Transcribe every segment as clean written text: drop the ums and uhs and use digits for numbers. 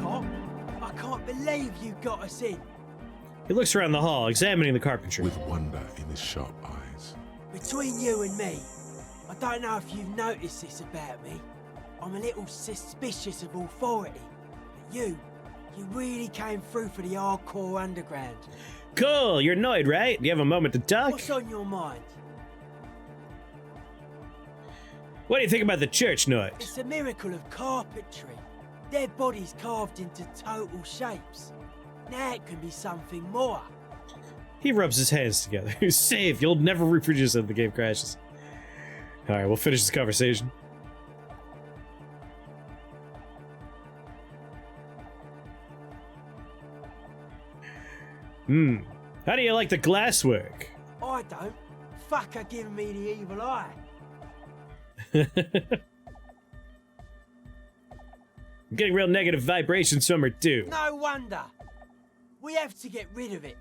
cop. I can't believe you got us in. He looks around the hall, examining the carpentry. With wonder in his sharp eyes. Between you and me, I don't know if you've noticed this about me. I'm a little suspicious of authority. But you really came through for the hardcore underground. Cool, you're annoyed, right? You have a moment to talk? What's on your mind? What do you think about the church, Noid? It's a miracle of carpentry. Dead bodies carved into total shapes. Now it can be something more. He rubs his hands together. Save, you'll never reproduce it if the game crashes. Alright, we'll finish this conversation. How do you like the glasswork? I don't. Fucker giving me the evil eye. I'm getting real negative vibrations from her too. No wonder. We have to get rid of it.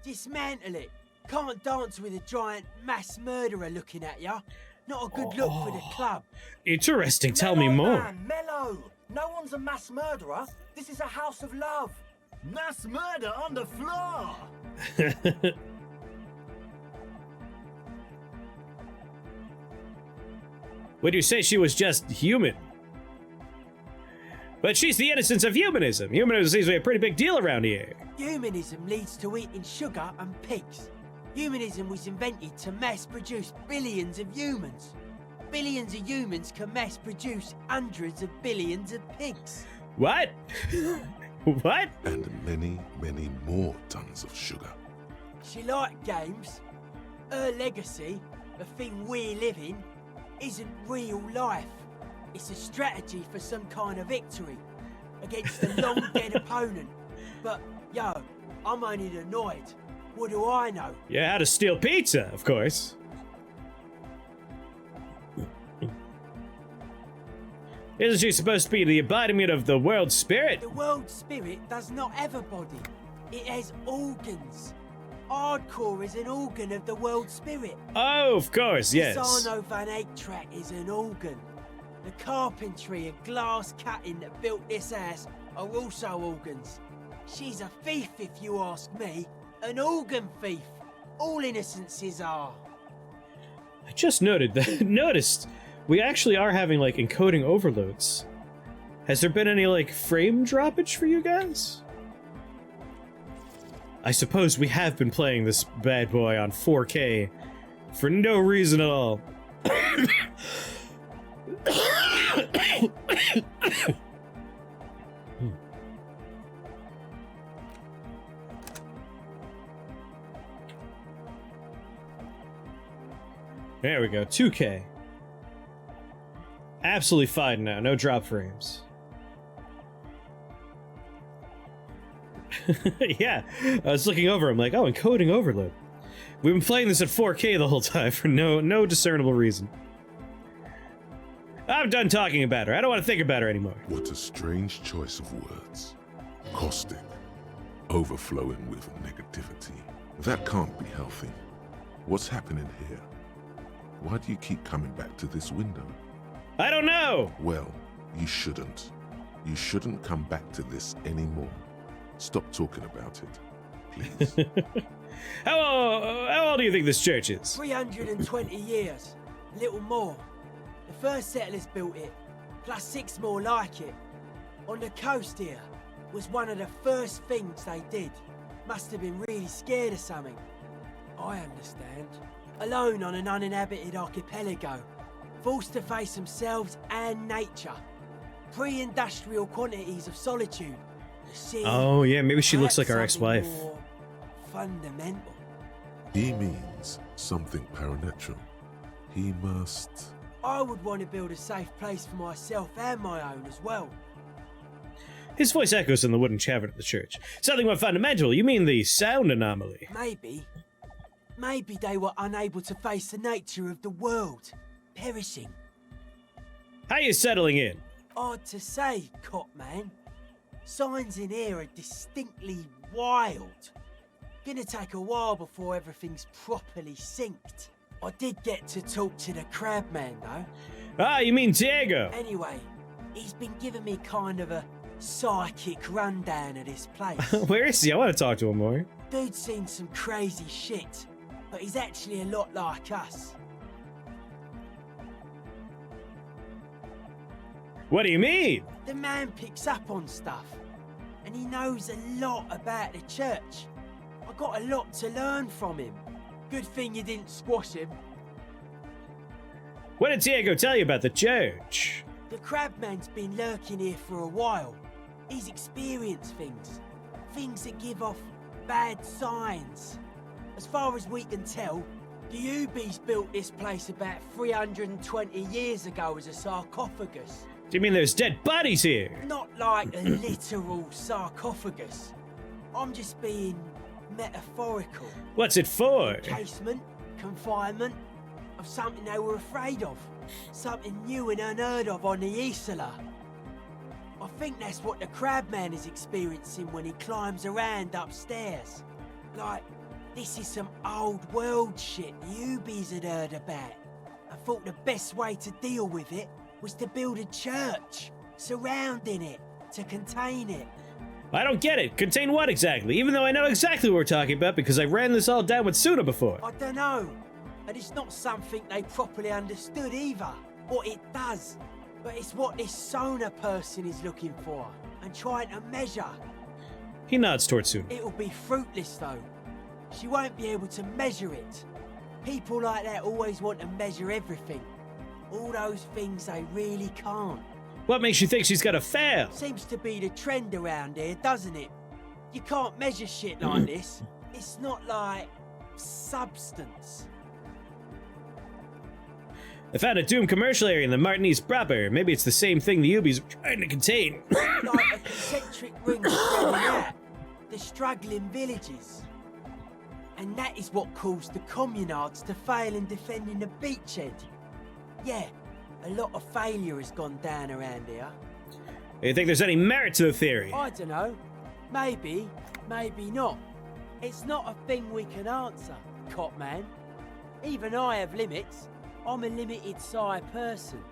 Dismantle it. Can't dance with a giant mass murderer looking at ya. Not a good look for the club. Interesting, tell me more. Man, mellow. No one's a mass murderer. This is a house of love. Mass murder on the floor. Would you say she was just human? But she's the innocence of humanism. Humanism seems to be a pretty big deal around here. Humanism leads to eating sugar and pigs. Humanism was invented to mass produce billions of humans. Billions of humans can mass produce hundreds of billions of pigs. What? What? And many, many more tons of sugar. She liked games. Her legacy, the thing we live in, isn't real life. It's a strategy for some kind of victory against a long dead opponent. But, yo, I'm only annoyed. What do I know? Yeah, how to steal pizza, of course. Isn't she supposed to be the embodiment of the world spirit? The world spirit does not have a body. It has organs. Hardcore is an organ of the world spirit. Oh, of course, yes. Sarno Van Eyck is an organ. The carpentry and glass cutting that built this house are also organs. She's a thief, if you ask me. An organ thief. All innocences are. I just noticed we actually are having like encoding overloads. Has there been any like frame droppage for you guys? I suppose we have been playing this bad boy on 4K for no reason at all. There we go, 2K. Absolutely fine now, no drop frames. Yeah, I was looking over, I'm like, oh, encoding overload. We've been playing this at 4K the whole time for no discernible reason. I'm done talking about her. I don't want to think about her anymore. What a strange choice of words. Caustic. Overflowing with negativity. That can't be healthy. What's happening here? Why do you keep coming back to this window? I don't know! Well, you shouldn't. You shouldn't come back to this anymore. Stop talking about it, please. How old do you think this church is? 320 years. A little more. The first settlers built it, plus 6 more like it. On the coast here was one of the first things they did. Must have been really scared of something. I understand. Alone on an uninhabited archipelago, forced to face themselves and nature. Pre-industrial quantities of solitude. The sea, Oh yeah, maybe she looks like our perhaps something ex-wife. more fundamental. He means something paranatural. He must... I would want to build a safe place for myself and my own as well. His voice echoes in the wooden cavern of the church. Something more fundamental, you mean the sound anomaly? Maybe they were unable to face the nature of the world, perishing. How you settling in? Odd to say, cop man. Signs in here are distinctly wild. Gonna take a while before everything's properly synced. I did get to talk to the crab man though. Ah, you mean Diego? Anyway, he's been giving me kind of a psychic rundown of this place. Where is he? I want to talk to him more. Dude's seen some crazy shit, but he's actually a lot like us. What do you mean? The man picks up on stuff, and he knows a lot about the church. I got a lot to learn from him. Good thing you didn't squash him. What did Diego tell you about the church? The Crabman's been lurking here for a while. He's experienced things. Things that give off bad signs. As far as we can tell, the Ubies built this place about 320 years ago as a sarcophagus. Do you mean there's dead bodies here? Not like a literal sarcophagus. I'm just being metaphorical. What's it for? Casement, confinement, of something they were afraid of. Something new and unheard of on the Isla. I think that's what the Crabman is experiencing when he climbs around upstairs. Like, this is some old world shit the Ubies had heard about. I thought the best way to deal with it was to build a church surrounding it to contain it. I don't get it. Contain what exactly? Even though I know exactly what we're talking about because I ran this all down with Suna before. I don't know. And it's not something they properly understood either. What it does. But it's what this Sona person is looking for and trying to measure. He nods towards Suna. It'll be fruitless though. She won't be able to measure it. People like that always want to measure everything. All those things they really can't. What makes you think she's gonna fail? Seems to be the trend around here, doesn't it? You can't measure shit like this. It's not like substance. I found a Doom commercial area in the Martinez proper. Maybe it's the same thing the Ubies are trying to contain. Like a concentric ring spreading out. The struggling villages. And that is what caused the communards to fail in defending the beachhead. Yeah, a lot of failure has gone down around here. Do you think there's any merit to the theory? I don't know. Maybe, maybe not. It's not a thing we can answer, Copman. Even I have limits. I'm a limited-size person.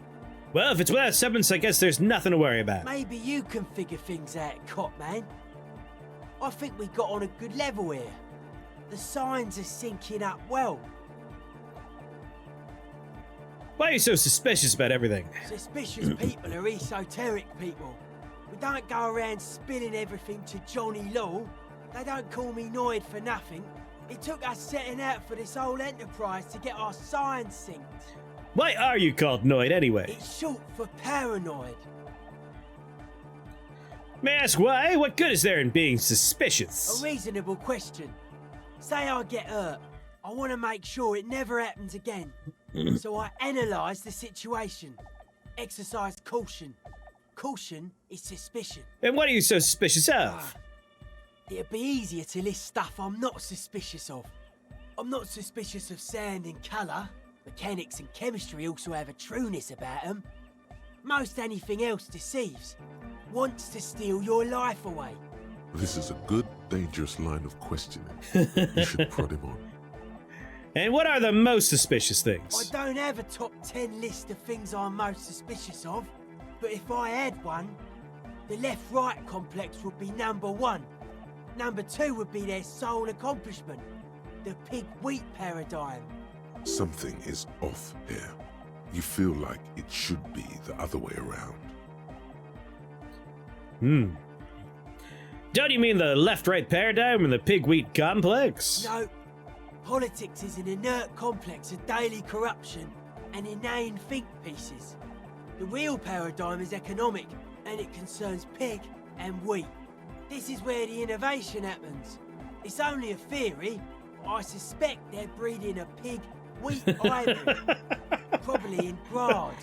Well, if it's without substance, I guess there's nothing to worry about. Maybe you can figure things out, Copman. I think we got on a good level here. The signs are syncing up well. Why are you so suspicious about everything? Suspicious people are esoteric people. We don't go around spilling everything to Johnny Law. They don't call me Noid for nothing. It took us setting out for this whole enterprise to get our signs synced. Why are you called Noid anyway? It's short for paranoid. May I ask why? What good is there in being A suspicious? reasonable question. Say I get hurt. I want to make sure it never happens again. So I analyse the situation. Exercise caution. Caution is suspicion. And what are you so suspicious of? It'd be easier to list stuff I'm not suspicious of. I'm not suspicious of sound and colour. Mechanics and chemistry also have a trueness about them. Most anything else deceives. Wants to steal your life away. This is a good, dangerous line of questioning. You should prod him on. And what are the most suspicious I things? don't have a top 10 list of things I'm most suspicious of, but if I had one, the left-right complex would be number 1. Number 2 would be their sole accomplishment, the pig-wheat paradigm. Something is off here. You feel like it should be the other way around. Don't you mean the left-right paradigm and the pig-wheat complex? No, politics is an inert complex of daily corruption and inane think pieces. The real paradigm is economic, and it concerns pig and wheat. This is where the innovation happens. It's only a theory, but I suspect they're breeding a pig-wheat hybrid. Probably in Grad.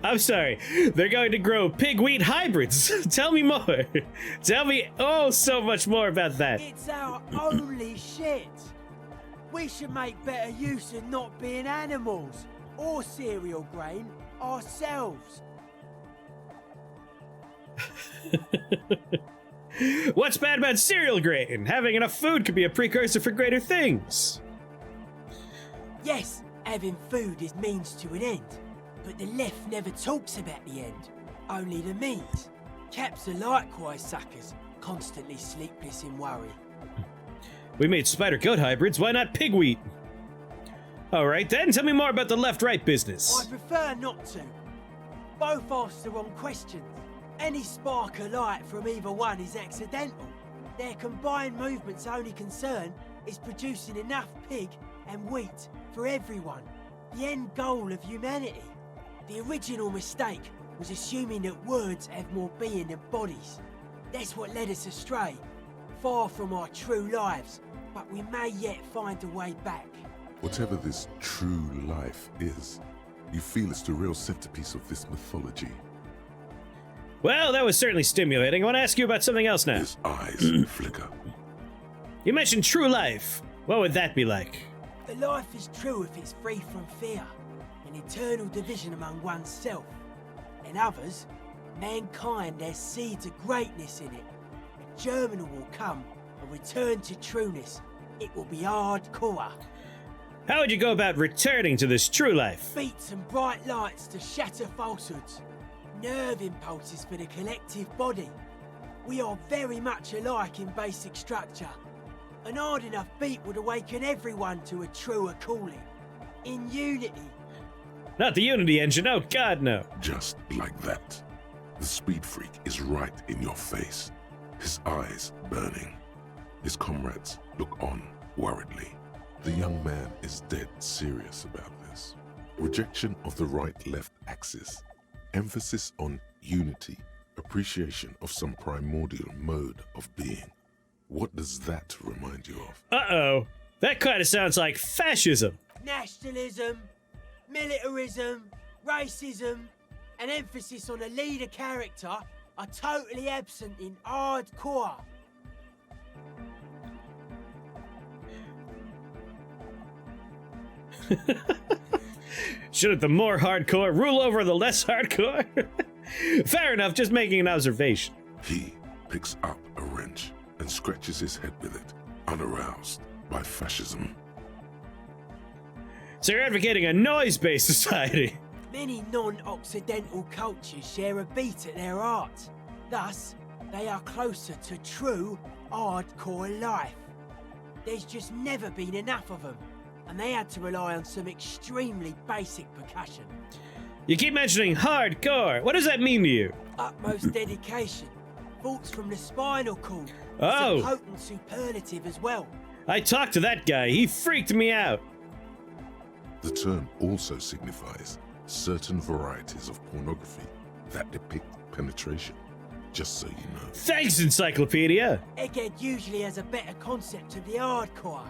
I'm sorry, they're going to grow pig-wheat hybrids. Tell me more. Tell me so much more about that. It's our only shit. We should make better use of not being animals or cereal grain ourselves. What's bad about cereal grain? Having enough food could be a precursor for greater things. Yes, having food is means to an end, but the left never talks about the end. Only the means. Caps are likewise suckers, constantly sleepless in worry. We made spider-goat hybrids, why not pigweed? Alright then, tell me more about the left-right business. I prefer not to. Both ask the wrong questions. Any spark of light from either one is accidental. Their combined movement's only concern is producing enough pig and wheat for everyone. The end goal of humanity. The original mistake was assuming that words have more being than bodies. That's what led us astray. Far from our true lives, but we may yet find a way back. Whatever this true life is, you feel it's the real centerpiece of this mythology. Well, that was certainly stimulating. I want to ask you about something else now. His eyes flicker. You mentioned true life. What would that be like? The life is true if it's free from fear, an eternal division among oneself. In others, mankind has seeds of greatness in it. A germinal will come, a return to trueness. It will be hardcore. How would you go about returning to this true life? Beats and bright lights to shatter falsehoods. Nerve impulses for the collective body. We are very much alike in basic structure. An hard enough beat would awaken everyone to a truer calling. In unity. Not the Unity engine, oh god no. Just like that. The speed freak is right in your face. His eyes burning. His comrades look on worriedly. The young man is dead serious about this. Rejection of the right-left axis. Emphasis on unity. Appreciation of some primordial mode of being. What does that remind you of? Uh-oh. That kind of sounds like fascism. Nationalism, militarism, racism, and emphasis on a leader character are totally absent in hardcore. Shouldn't the more hardcore rule over the less hardcore? Fair enough, just making an observation. He picks up a wrench and scratches his head with it, unaroused by fascism. So you're advocating a noise-based society. Many non-Occidental cultures share a beat at their art. Thus, they are closer to true, hardcore life. There's just never been enough of them, and they had to rely on some extremely basic percussion. You keep mentioning hardcore. What does that mean to you? Utmost dedication. Thoughts from the spinal cord. Oh. It's a potent superlative as well. I talked to that guy. He freaked me out. The term also signifies certain varieties of pornography that depict penetration, just so you know. Thanks, Encyclopedia. Egghead usually has a better concept of the hardcore.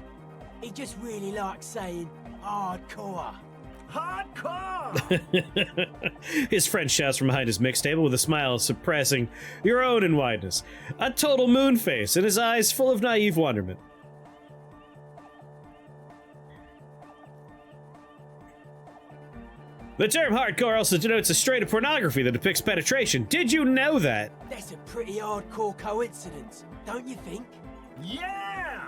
He just really likes saying hardcore. Hardcore! His friend shouts from behind his mix table with a smile suppressing your own in wideness. A total moon face and his eyes full of naive wonderment. The term hardcore also denotes a strain of pornography that depicts penetration. Did you know that? That's a pretty hardcore coincidence, don't you think? Yeah!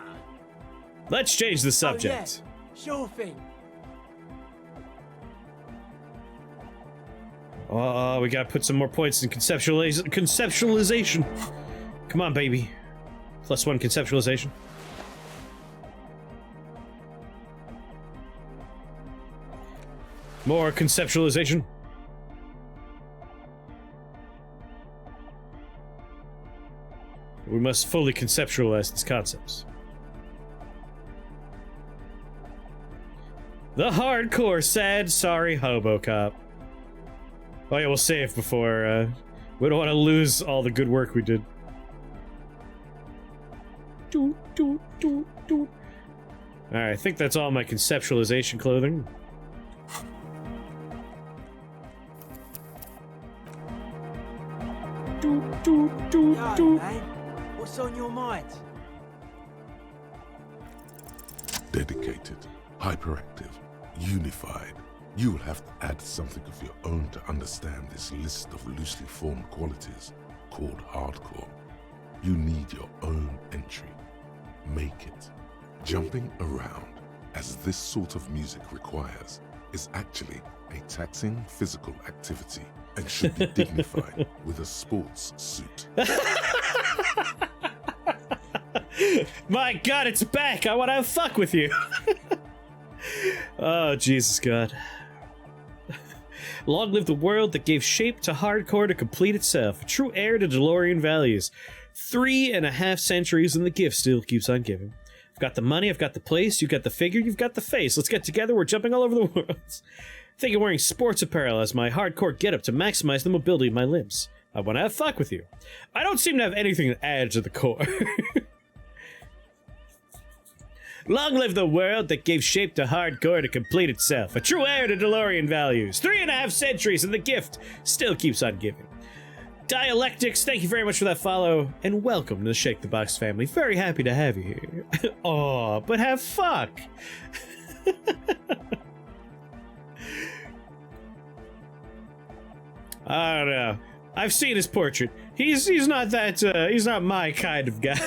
Let's change the subject. Oh, yeah. Sure thing. Oh, we gotta put some more points in conceptualization. Come on, baby. +1 conceptualization. More conceptualization. We must fully conceptualize these concepts. The hardcore sad sorry hobo cop. Oh yeah, we'll save before, we don't want to lose all the good work we did. Alright, I think that's all my conceptualization clothing. Yo, man, what's on your mind? Dedicated, hyperactive, unified. You will have to add something of your own to understand this list of loosely formed qualities called hardcore. You need your own entry. Make it. Jumping around, as this sort of music requires, is actually a taxing physical activity and should be dignified with a sports suit. My God, it's back! I want to fuck with you! Oh, Jesus God. Long live the world that gave shape to hardcore to complete itself. A true heir to DeLorean values. 3.5 centuries and the gift still keeps on giving. I've got the money, I've got the place, you've got the figure, you've got the face. Let's get together, we're jumping all over the world. Think of wearing sports apparel as my hardcore getup to maximize the mobility of my limbs. I want to have fuck with you. I don't seem to have anything to add to the core. Long live the world that gave shape to hardcore to complete itself. A true heir to DeLorean values. 3.5 centuries and the gift still keeps on giving. Dialectics, thank you very much for that follow, and welcome to the Shake the Box family. Very happy to have you here. Oh, but have fuck. I don't know. I've seen his portrait. He's not that, he's not my kind of guy.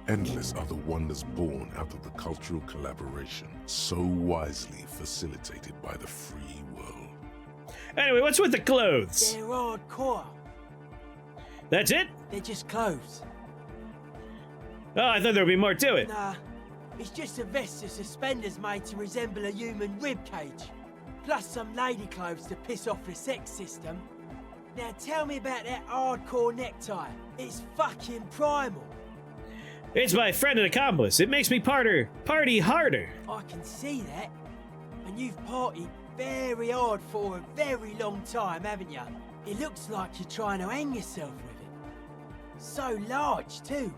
Endless are the wonders born out of the cultural collaboration, so wisely facilitated by the free world. Anyway, what's with the clothes? They're hardcore. That's it? They're just clothes. Oh, I thought there would be more to it. Nah, it's just a vest of suspenders made to resemble a human ribcage. Plus some lady clothes to piss off the sex system. Now tell me about that hardcore necktie. It's fucking primal. It's my friend and accomplice. It makes me party harder. I can see that. And you've partied very hard for a very long time, haven't you? It looks like you're trying to hang yourself with it. So large, too.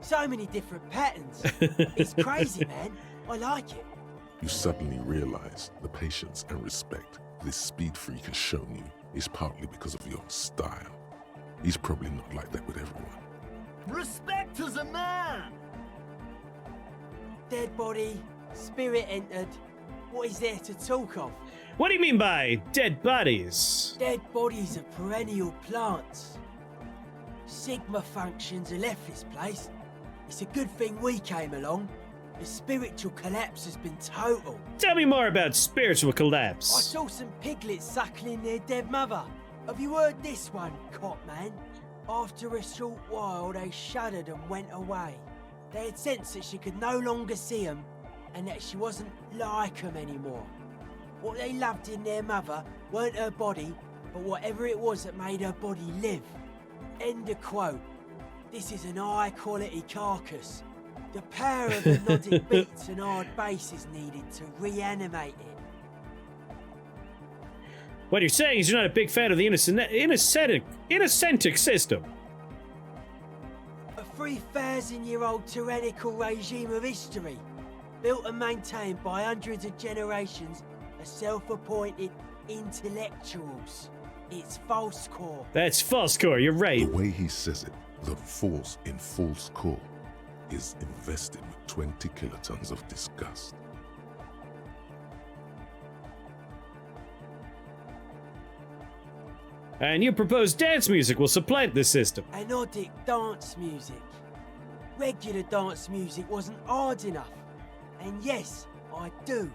So many different patterns. It's crazy, man. I like it. You suddenly realize the patience and respect this speed freak has shown you is partly because of your style. He's probably not like that with everyone. Respect as a man! Dead body, spirit entered. What is there to talk of? What do you mean by dead bodies? Dead bodies are perennial plants. Sigma functions have left this place. It's a good thing we came along. The spiritual collapse has been total. Tell me more about spiritual I collapse. saw some piglets suckling their dead mother. Have you heard this one, cop man? After a short while, they shuddered and went away. They had sensed that she could no longer see them, and that she wasn't like them anymore. What they loved in their mother weren't her body, but whatever it was that made her body live. End of quote. This is an high-quality carcass. The power of the nodding beats and hard bass is needed to reanimate it. What you're saying is you're not a big fan of the inacentic system. A 3,000-year-old tyrannical regime of history, built and maintained by hundreds of generations of self-appointed intellectuals. It's false core. That's false core, you're right. The way he says it, the force in false core is invested with 20 kilotons of disgust. And you propose dance music will supplant this system. Anodic dance music. Regular dance music wasn't hard enough. And yes, I do.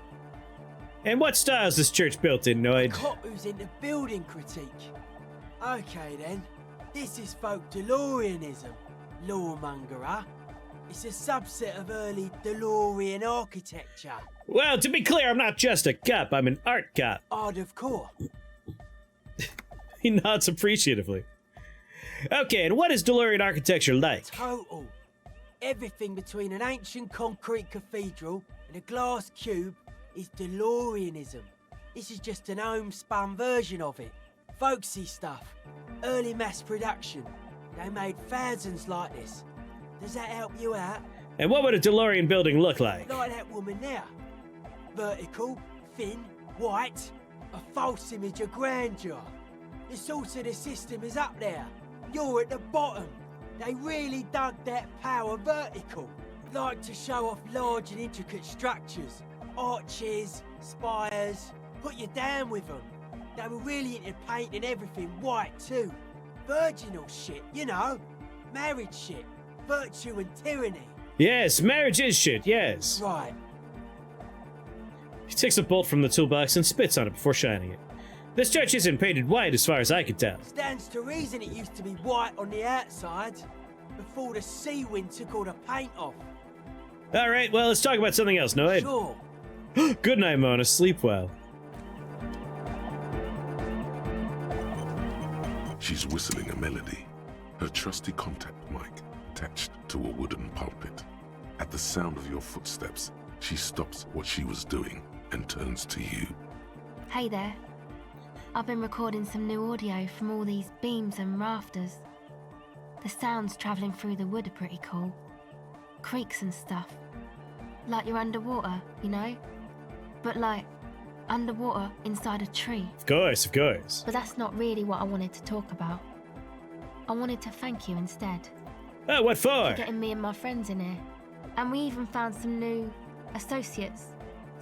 And what style's this church built in, Noid? Cop who's into building critique. Okay then, this is folk DeLoreanism, lawmongerer. It's a subset of early DeLorean architecture. Well, to be clear, I'm not just a cop, I'm an art cop. Art of core. He nods appreciatively. Okay, and what is DeLorean architecture like? Total. Everything between an ancient concrete cathedral and a glass cube is DeLoreanism. This is just an homespun version of it. Folksy stuff. Early mass production. They made thousands like this. Does that help you out? And what would a DeLorean building look like? Like that woman there. Vertical, thin, white. A false image of grandeur. The source of the system is up there. You're at the bottom. They really dug that power vertical. Like to show off large and intricate structures. Arches, spires. Put you down with them. They were really into painting everything white too. Virginal shit, you know. Marriage shit. Virtue and tyranny. Yes, marriage is shit, yes. Right. He takes a bolt from the toolbox and spits on it before shining it. This church isn't painted white as far as I can tell. Stands to reason it used to be white on the outside before the sea wind took all the paint off. All right, well, let's talk about something else, Noid. Sure. Good night, Mona. Sleep well. She's whistling a melody, her trusty contact mic attached to a wooden pulpit. At the sound of your footsteps, she stops what she was doing and turns to you. Hey there. I've been recording some new audio from all these beams and rafters. The sounds travelling through the wood are pretty cool. Creaks and stuff. Like you're underwater, you know? But like, underwater inside a tree. Of course, of course. But that's not really what I wanted to talk about. I wanted to thank you instead. Oh, what for? For getting me and my friends in here. And we even found some new associates,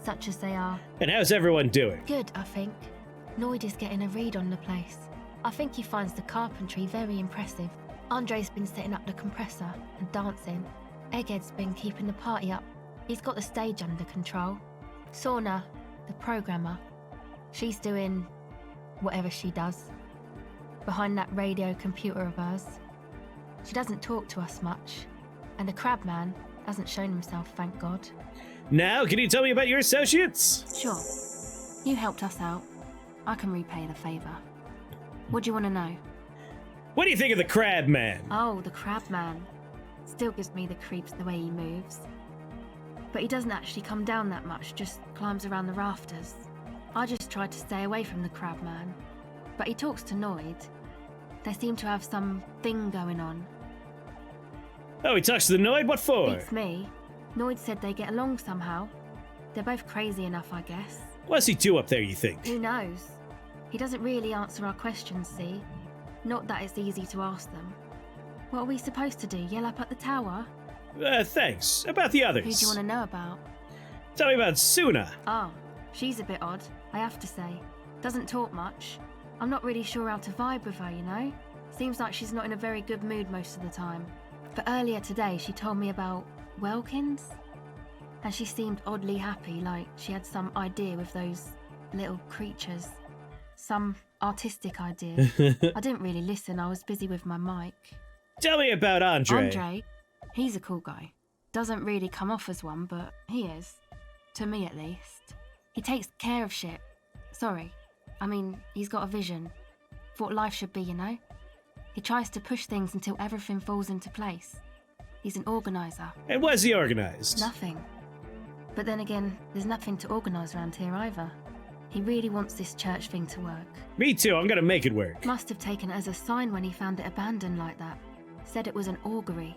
such as they are. And how's everyone doing? Good, I think. Noid is getting a read on the place. I think he finds the carpentry very impressive. Andre's been setting up the compressor and dancing. Egghead's been keeping the party up. He's got the stage under control. Sorna, the programmer, she's doing whatever she does behind that radio computer of hers. She doesn't talk to us much, and the crab man hasn't shown himself, thank God. Now, can you tell me about your associates? Sure. You helped us out. I can repay the favour. What do you want to know? What do you think of the crab man? Oh, the crab man. Still gives me the creeps the way he moves. But he doesn't actually come down that much, just climbs around the rafters. I just tried to stay away from the crab man. But he talks to Noid. They seem to have some thing going on. Oh, he talks to the Noid? What for? Beats me. Noid said they get along somehow. They're both crazy enough, I guess. What's he do up there, you think? Who knows? He doesn't really answer our questions, see? Not that it's easy to ask them. What are we supposed to do, yell up at the tower? Thanks. About the others. Who do you want to know about? Tell me about Suna. Oh, she's a bit odd, I have to say. Doesn't talk much. I'm not really sure how to vibe with her, you know? Seems like she's not in a very good mood most of the time. But earlier today she told me about Welkins. And she seemed oddly happy, like she had some idea with those little creatures. Some artistic idea. I didn't really listen, I was busy with my mic. Tell me about Andre. Andre? He's a cool guy. Doesn't really come off as one, but he is. To me, at least. He takes care of shit. Sorry. I mean, he's got a vision. For what life should be, you know? He tries to push things until everything falls into place. He's an organiser. And was he organized? Nothing. But then again, there's nothing to organise around here either. He really wants this church thing to work. Me too, I'm gonna make it work. Must have taken it as a sign when he found it abandoned like that. Said it was an augury.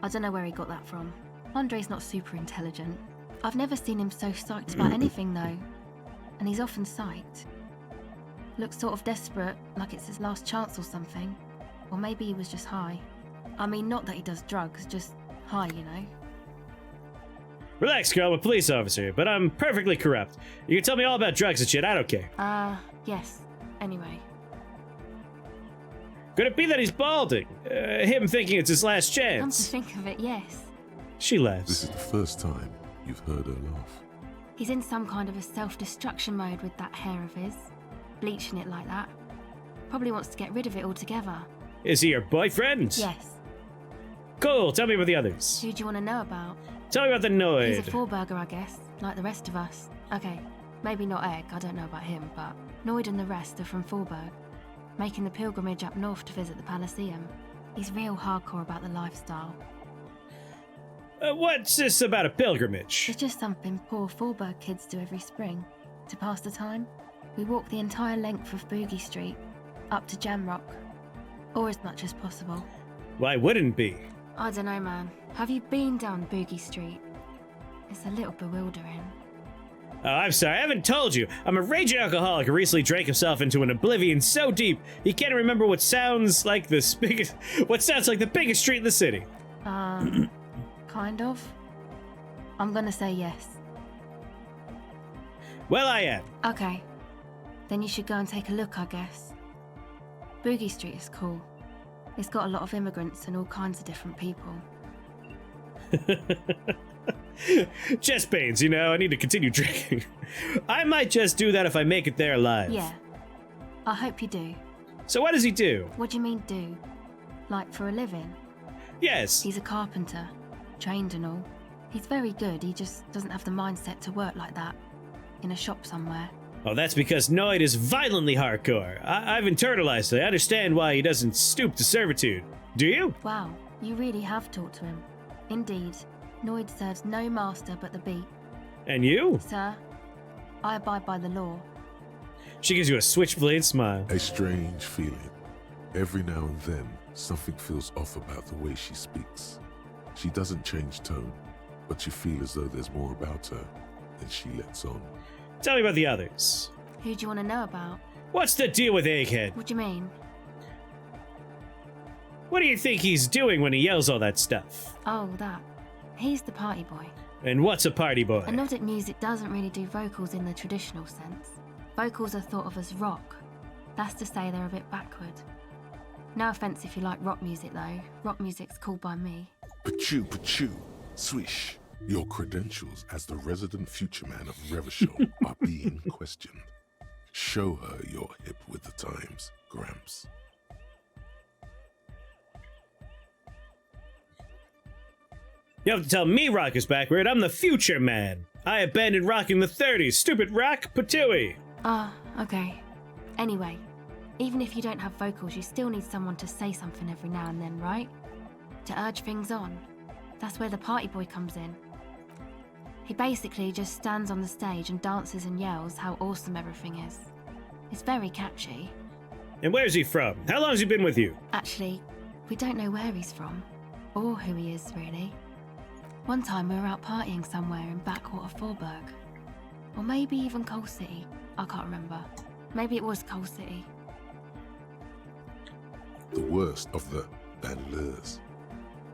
I don't know where he got that from. Andre's not super intelligent. I've never seen him so psyched about anything though. And he's often psyched. Looks sort of desperate, like it's his last chance or something. Or maybe he was just high. I mean, not that he does drugs, just high, you know. Relax, girl, I'm a police officer, but I'm perfectly corrupt. You can tell me all about drugs and shit, I don't care. Yes. Anyway. Could it be that he's balding? Him thinking it's his last Come to chance? think of it, yes. She laughs. This is the first time you've heard her laugh. He's in some kind of a self-destruction mode with that hair of his. Bleaching it like that. Probably wants to get rid of it altogether. Is he your boyfriend? Yes. Cool, tell me about the others. Who do you want to know about? Tell me about the Noid. He's a four-burger, I guess, like the rest of us. Okay, maybe not Egg, I don't know about him, but Noid and the rest are from Forberg, making the pilgrimage up north to visit the Palaceum. He's real hardcore about the lifestyle. What's this about a pilgrimage? It's just something poor Forberg kids do every spring, to pass the time. We walk the entire length of Boogie Street, up to Jamrock, or as much as possible. Why wouldn't be? I don't know, man. Have you been down Boogie Street? It's a little bewildering. Oh, I'm sorry, I haven't told you. I'm a raging alcoholic who recently drank himself into an oblivion so deep he can't remember what sounds like the biggest street in the city. Kind of. I'm gonna say yes. Well, I am. Okay. Then you should go and take a look, I guess. Boogie Street is cool. It's got a lot of immigrants and all kinds of different people. Chest pains, you know, I need to continue drinking. I might just do that if I make it there alive. Yeah. I hope you do. So what does he do? What do you mean, do? Like for a living? Yes. He's a carpenter, trained and all. He's very good, he just doesn't have the mindset to work like that. In a shop somewhere. Oh, that's because Noid is violently hardcore. I've internalized it. I understand why he doesn't stoop to servitude. Do you? Wow, you really have talked to him. Indeed, Noid serves no master but the beat. And you? Sir, I abide by the law. She gives you a switchblade smile. A strange feeling. Every now and then, something feels off about the way she speaks. She doesn't change tone, but you feel as though there's more about her than she lets on. Tell me about the others. Who do you want to know about? What's the deal with Egghead? What do you mean? What do you think he's doing when he yells all that stuff? Oh, that. He's the party boy. And what's a party boy? And Nordic music doesn't really do vocals in the traditional sense. Vocals are thought of as rock. That's to say they're a bit backward. No offence if you like rock music though. Rock music's cool by me. Pachoo, swish. Your credentials as the resident future man of Revachol are being questioned. Show her you're hip with the times, Gramps. You have to tell me rock is backward. I'm the future man. I abandoned rock in the 30s. Stupid rock, patooey. Okay. Anyway, even if you don't have vocals, you still need someone to say something every now and then, right? To urge things on. That's where the party boy comes in. He basically just stands on the stage and dances and yells how awesome everything is. It's very catchy. And where's he from? How long has he been with you? Actually, we don't know where he's from, or who he is, really. One time we were out partying somewhere in backwater Forburg. Or maybe even Coal City. I can't remember. Maybe it was Coal City. The worst of the banlieues.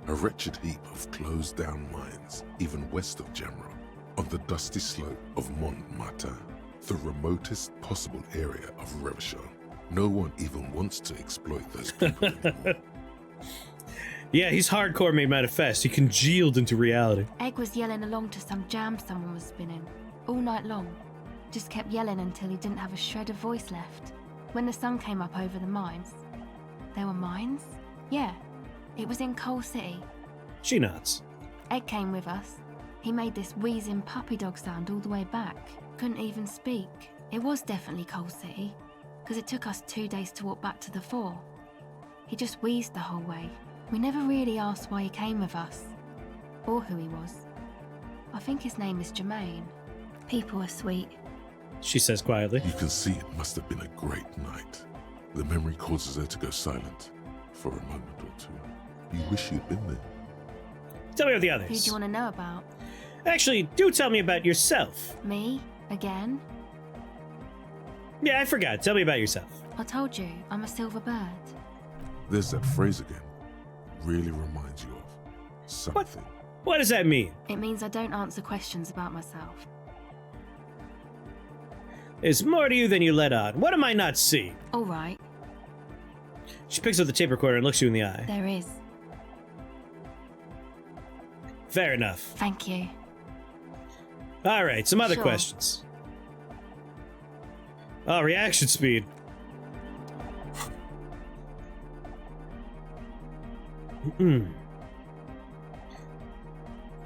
A wretched heap of closed-down mines, even west of Jamra, on the dusty slope of Montmartin, the remotest possible area of Revachol. No one even wants to exploit those people anymore. Yeah, he's hardcore made manifest. He congealed into reality. Egg was yelling along to some jam someone was spinning, all night long. Just kept yelling until he didn't have a shred of voice left. When the sun came up over the mines. There were mines? Yeah, it was in Coal City. She nods. Egg came with us. He made this wheezing puppy dog sound all the way back. Couldn't even speak. It was definitely Coal City, because it took us 2 days to walk back to the fort. He just wheezed the whole way. We never really asked why he came with us, or who he was. I think his name is Jermaine. People are sweet. She says quietly. You can see it must have been a great night. The memory causes her to go silent for a moment or two. You wish you'd been there. Tell me about the Who do others. you want to know about? Actually, do tell me about yourself. Me? Again? Yeah, I forgot. Tell me about yourself. I told you, I'm a silver bird. There's that phrase again. Really reminds you of something. What does that mean? It means I don't answer questions about myself. There's more to you than you let on. What am I not seeing? All right, She picks up the tape recorder and looks you in the eye. there is. Fair enough. Thank you. All right, some other Sure. questions. Oh, reaction speed.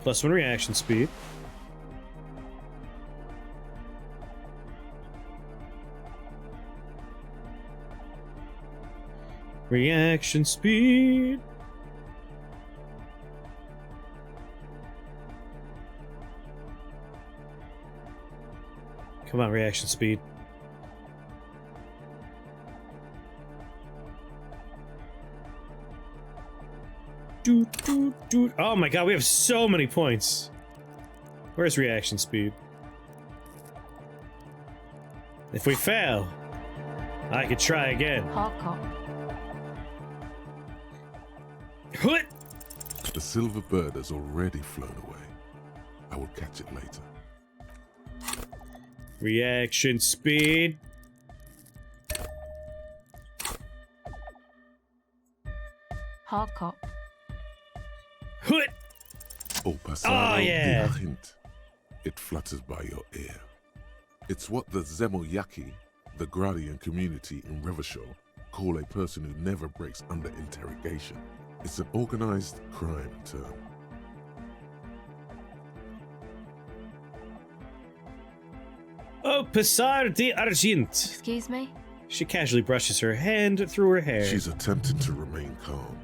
+1 reaction speed. Reaction speed. Come on, reaction speed. Oh my god, we have so many points. Where's reaction speed? If we fail, I could try again. Hardcore. What? The silver bird has already flown away. I will catch it later. Reaction speed. Hardcore. What? Oh, passado Oh, yeah. de hint. It flutters by your ear. It's what the Zemoyaki The Gradian community in Revachol call a person who never breaks under interrogation. It's an organized crime term. Oh, Passar de Argent. Excuse me? She casually brushes her hand through her hair. She's attempting to remain calm,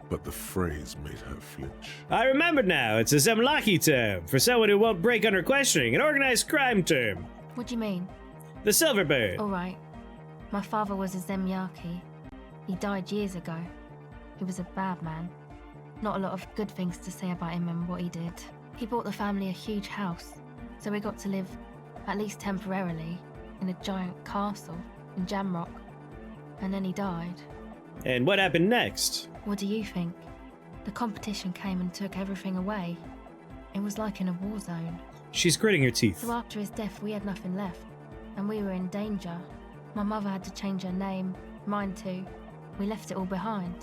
but the phrase made her flinch. I remember now. It's a Zemlaki term for someone who won't break under questioning. An organized crime term. What do you mean? The Silverbird. All right. My father was a Zemyaki. He died years ago. He was a bad man. Not a lot of good things to say about him and what he did. He bought the family a huge house, so we got to live, at least temporarily, in a giant castle in Jamrock. And then he died. And what happened next? What do you think? The competition came and took everything away. It was like in a war zone. She's gritting her teeth. So after his death, we had nothing left, and we were in danger. My mother had to change her name, mine too. We left it all behind.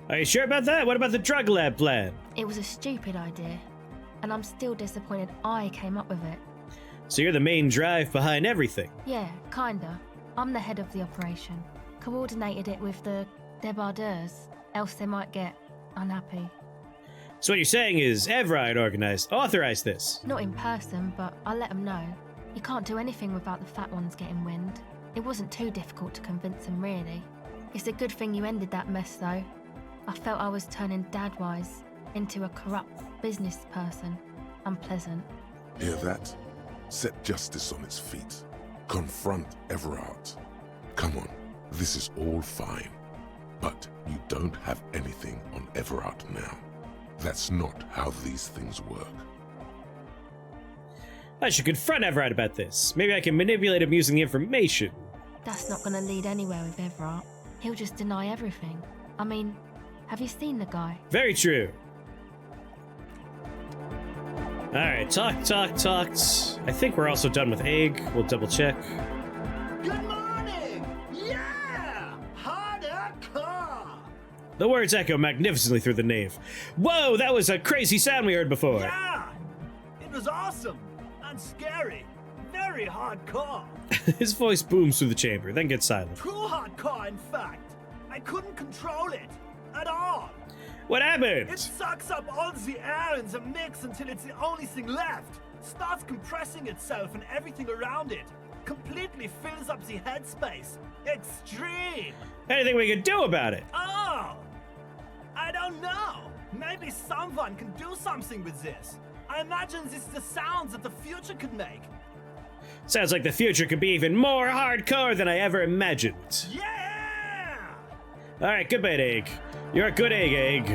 Are you sure about that? What about the drug lab plan? It was a stupid idea, and I'm still disappointed I came up with it. So you're the main drive behind everything? Yeah, kinda. I'm the head of the operation. Coordinated it with the debardeurs, else they might get unhappy. So what you're saying is Everard authorized this? Not in person, but I let them know. You can't do anything without the fat ones getting wind. It wasn't too difficult to convince them, really. It's a good thing you ended that mess, though. I felt I was turning Dadwise into a corrupt business person. Unpleasant. Hear that? Set justice on its feet. Confront Everard. Come on, this is all fine. But you don't have anything on Everard now. That's not how these things work. I should confront Everard about this. Maybe I can manipulate him using the information. That's not going to lead anywhere with Everard. He'll just deny everything. I mean, have you seen the guy? Very true. Alright, talked. I think we're also done with Egg. We'll double check. Good morning! Yeah! Harder car! The words echo magnificently through the nave. Whoa, that was a crazy sound we heard before. Yeah! It was awesome and scary. Very hardcore. His voice booms through the chamber, then gets silent. Too hardcore, in fact. I couldn't control it at all. What happened? It sucks up all the air in the mix until it's the only thing left. Starts compressing itself and everything around it. Completely fills up the headspace. Extreme. Anything we can do about it? Oh! I don't know. Maybe someone can do something with this. I imagine this is the sounds that the future could make. Sounds like the future could be even more hardcore than I ever imagined. Yeah! Alright, good bit, Egg. You're a good egg.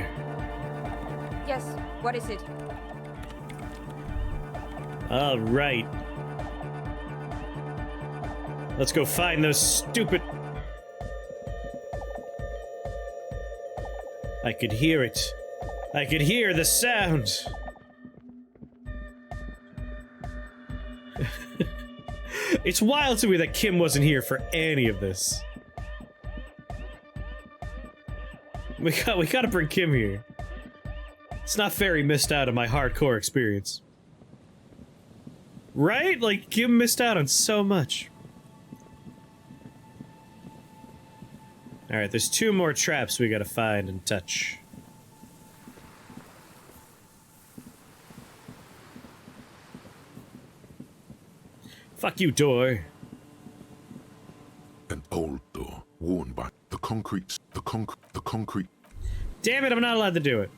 Yes, what is it? Alright. Let's go find those stupid... I could hear it. I could hear the sound. It's wild to me that Kim wasn't here for any of this. We gotta bring Kim here. It's not fair he missed out on my hardcore experience. Right? Like, Kim missed out on so much. Alright, there's 2 more traps we gotta find and touch. Fuck you, door. An old door, worn by the concrete. Damn it, I'm not allowed to do it.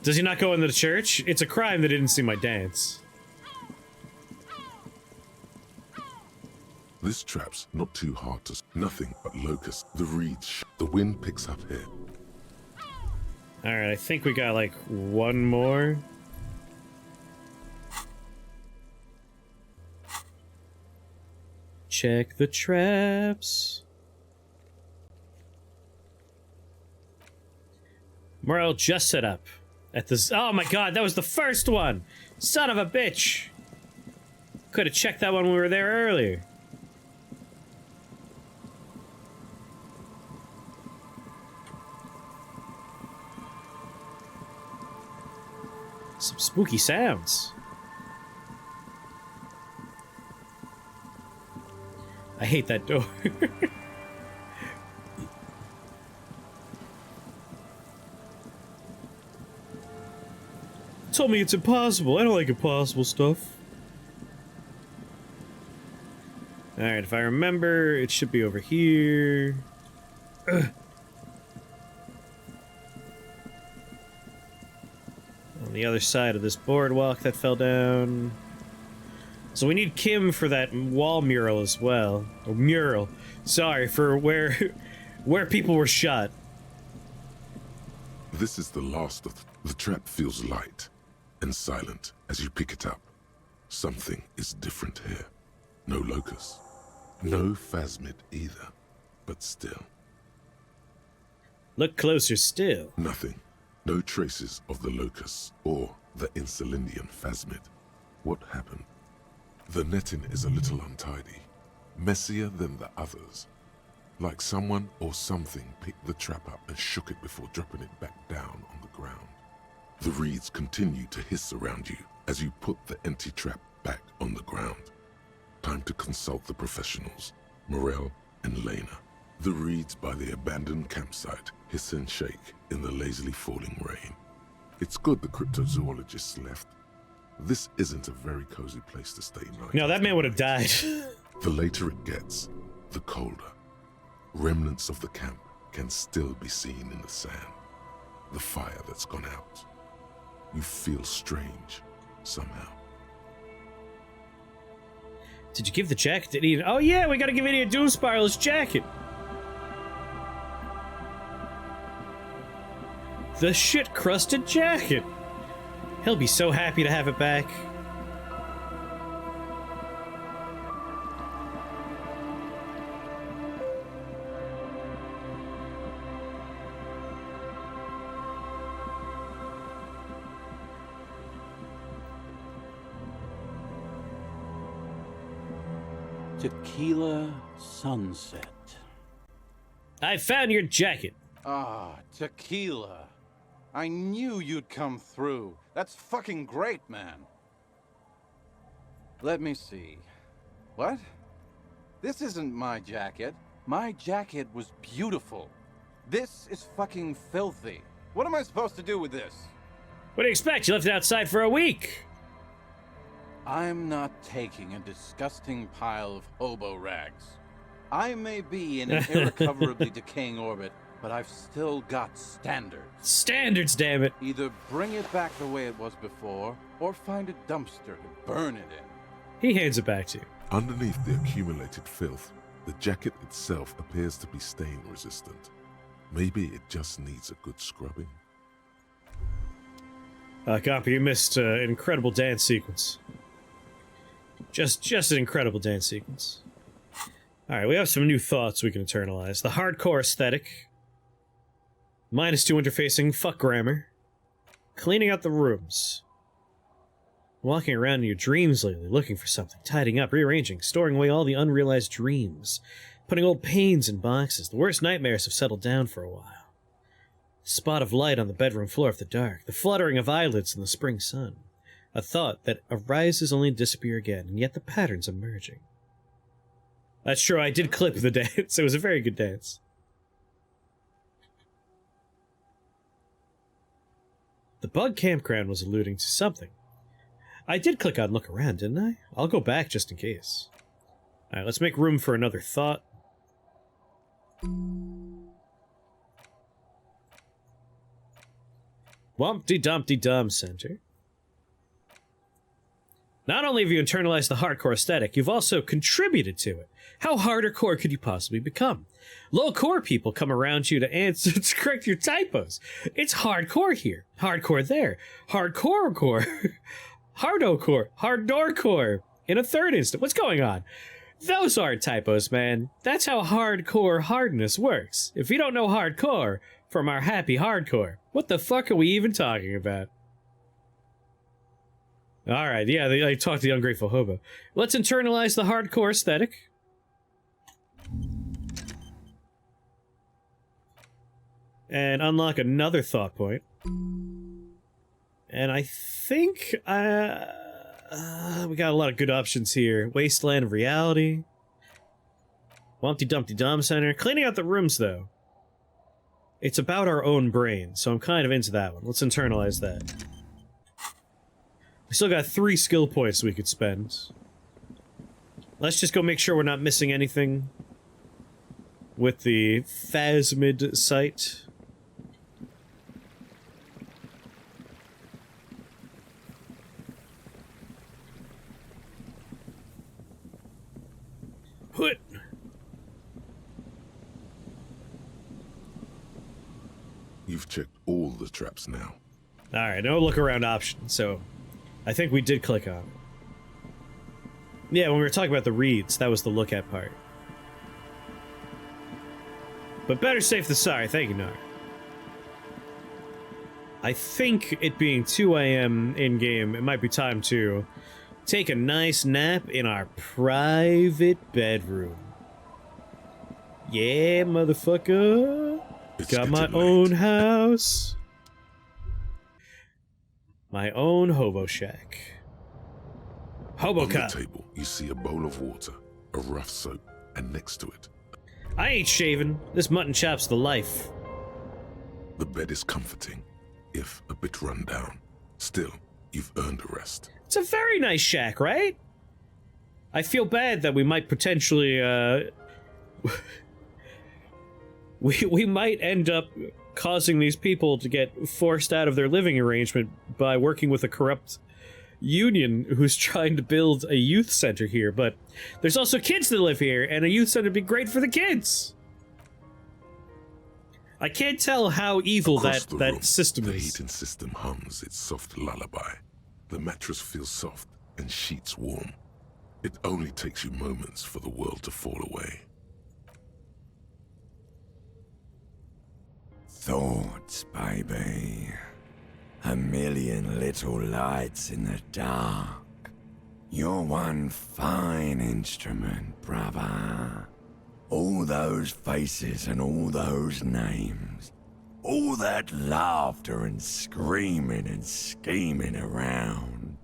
Does he not go into the church? It's a crime that didn't see my dance. This trap's not too hard to... Nothing but locusts. The reeds. The wind picks up here. Alright, I think we got like 1 more. Check the traps. Morel just set up at this. Oh my god, that was the first one! Son of a bitch! Could have checked that one when we were there earlier. Some spooky sounds. I hate that door. Told me it's impossible. I don't like impossible stuff. Alright, if I remember, it should be over here. Ugh. On the other side of this boardwalk that fell down. So we need Kim for that wall mural as well. Or mural. Sorry, for where people were shot. This is the last of the trap. Feels light and silent as you pick it up. Something is different here. No locust. No phasmid either. But still. Look closer still. Nothing. No traces of the locusts or the Insulindian phasmid. What happened? The netting is a little untidy. Messier than the others. Like someone or something picked the trap up and shook it before dropping it back down on the ground. The reeds continue to hiss around you as you put the empty trap back on the ground. Time to consult the professionals, Morel and Lena. The reeds by the abandoned campsite hiss and shake in the lazily falling rain. It's good the cryptozoologists left. This isn't a very cozy place to stay night. No, that man would have died. The later it gets, the colder. Remnants of the camp can still be seen in the sand. The fire that's gone out. You feel strange, somehow. Did you give the jacket to Ian? Oh yeah, we gotta give Idiot Doomspiral his jacket. The shit-crusted jacket. He'll be so happy to have it back. Tequila Sunset. I found your jacket. Ah, tequila. I knew you'd come through. That's fucking great, man. Let me see. What? This isn't my jacket. My jacket was beautiful. This is fucking filthy. What am I supposed to do with this? What do you expect? You left it outside for a week. I'm not taking a disgusting pile of hobo rags. I may be in an irrecoverably decaying orbit, but I've still got standards. Standards, damn it. Either bring it back the way it was before, or find a dumpster to burn it in. He hands it back to you. Underneath the accumulated filth, the jacket itself appears to be stain resistant. Maybe it just needs a good scrubbing. Copy, you missed an incredible dance sequence. Just an incredible dance sequence. Alright, we have some new thoughts we can internalize. The hardcore aesthetic. -2 interfacing, fuck grammar. Cleaning out the rooms. Walking around in your dreams lately, looking for something, tidying up, rearranging, storing away all the unrealized dreams, putting old pains in boxes. The worst nightmares have settled down for a while. Spot of light on the bedroom floor after dark, the fluttering of eyelids in the spring sun. A thought that arises only to disappear again, and yet the pattern's emerging. That's true, I did clip the dance. It was a very good dance. The bug campground was alluding to something. I did click on look around, didn't I? I'll go back just in case. Alright, let's make room for another thought. Wumpty-dumpty-dum center. Not only have you internalized the hardcore aesthetic, you've also contributed to it. How hardcore could you possibly become? Low-core people come around you to answer to correct your typos. It's hardcore here, hardcore there, hardcore-core, hardo-core, hardcore-core, in a third instant. What's going on? Those aren't typos, man. That's how hardcore hardness works. If you don't know hardcore from our happy hardcore, what the fuck are we even talking about? Alright, yeah, I talked to the ungrateful hobo. Let's internalize the hardcore aesthetic. And unlock another thought point. And I think we got a lot of good options here. Wasteland of Reality. Wumpty Dumpty Dom Center. Cleaning out the rooms, though. It's about our own brain, so I'm kind of into that one. Let's internalize that. We still got 3 skill points we could spend. Let's just go make sure we're not missing anything with the Phasmid site. Hoot! You've checked all the traps now. Alright, no look around option, so I think we did click on it. Yeah, when we were talking about the reeds, that was the look at part. But better safe than sorry, thank you, Nar. I think it being 2 AM in-game, it might be time to take a nice nap in our private bedroom. Yeah, motherfucker. It's Got my getting late. own house. My own hobo shack. Hobo On the cop. table, you see a bowl of water, a rough soap, and next to it, I ain't shaving. This mutton chop's the life. the bed is comforting, if a bit run down. Still, you've earned a rest. It's a very nice shack, right? I feel bad that we might potentially, we might end up causing these people to get forced out of their living arrangement by working with a corrupt union who's trying to build a youth center here, but there's also kids that live here, and a youth center would be great for the kids. I can't tell how evil Across the room, that system the is. heating system hums its soft lullaby. The mattress feels soft and sheets warm. It only takes you moments for the world to fall away. Thoughts, baby. A million little lights in the dark. You're one fine instrument, brother. All those faces and all those names. All that laughter and screaming and scheming around.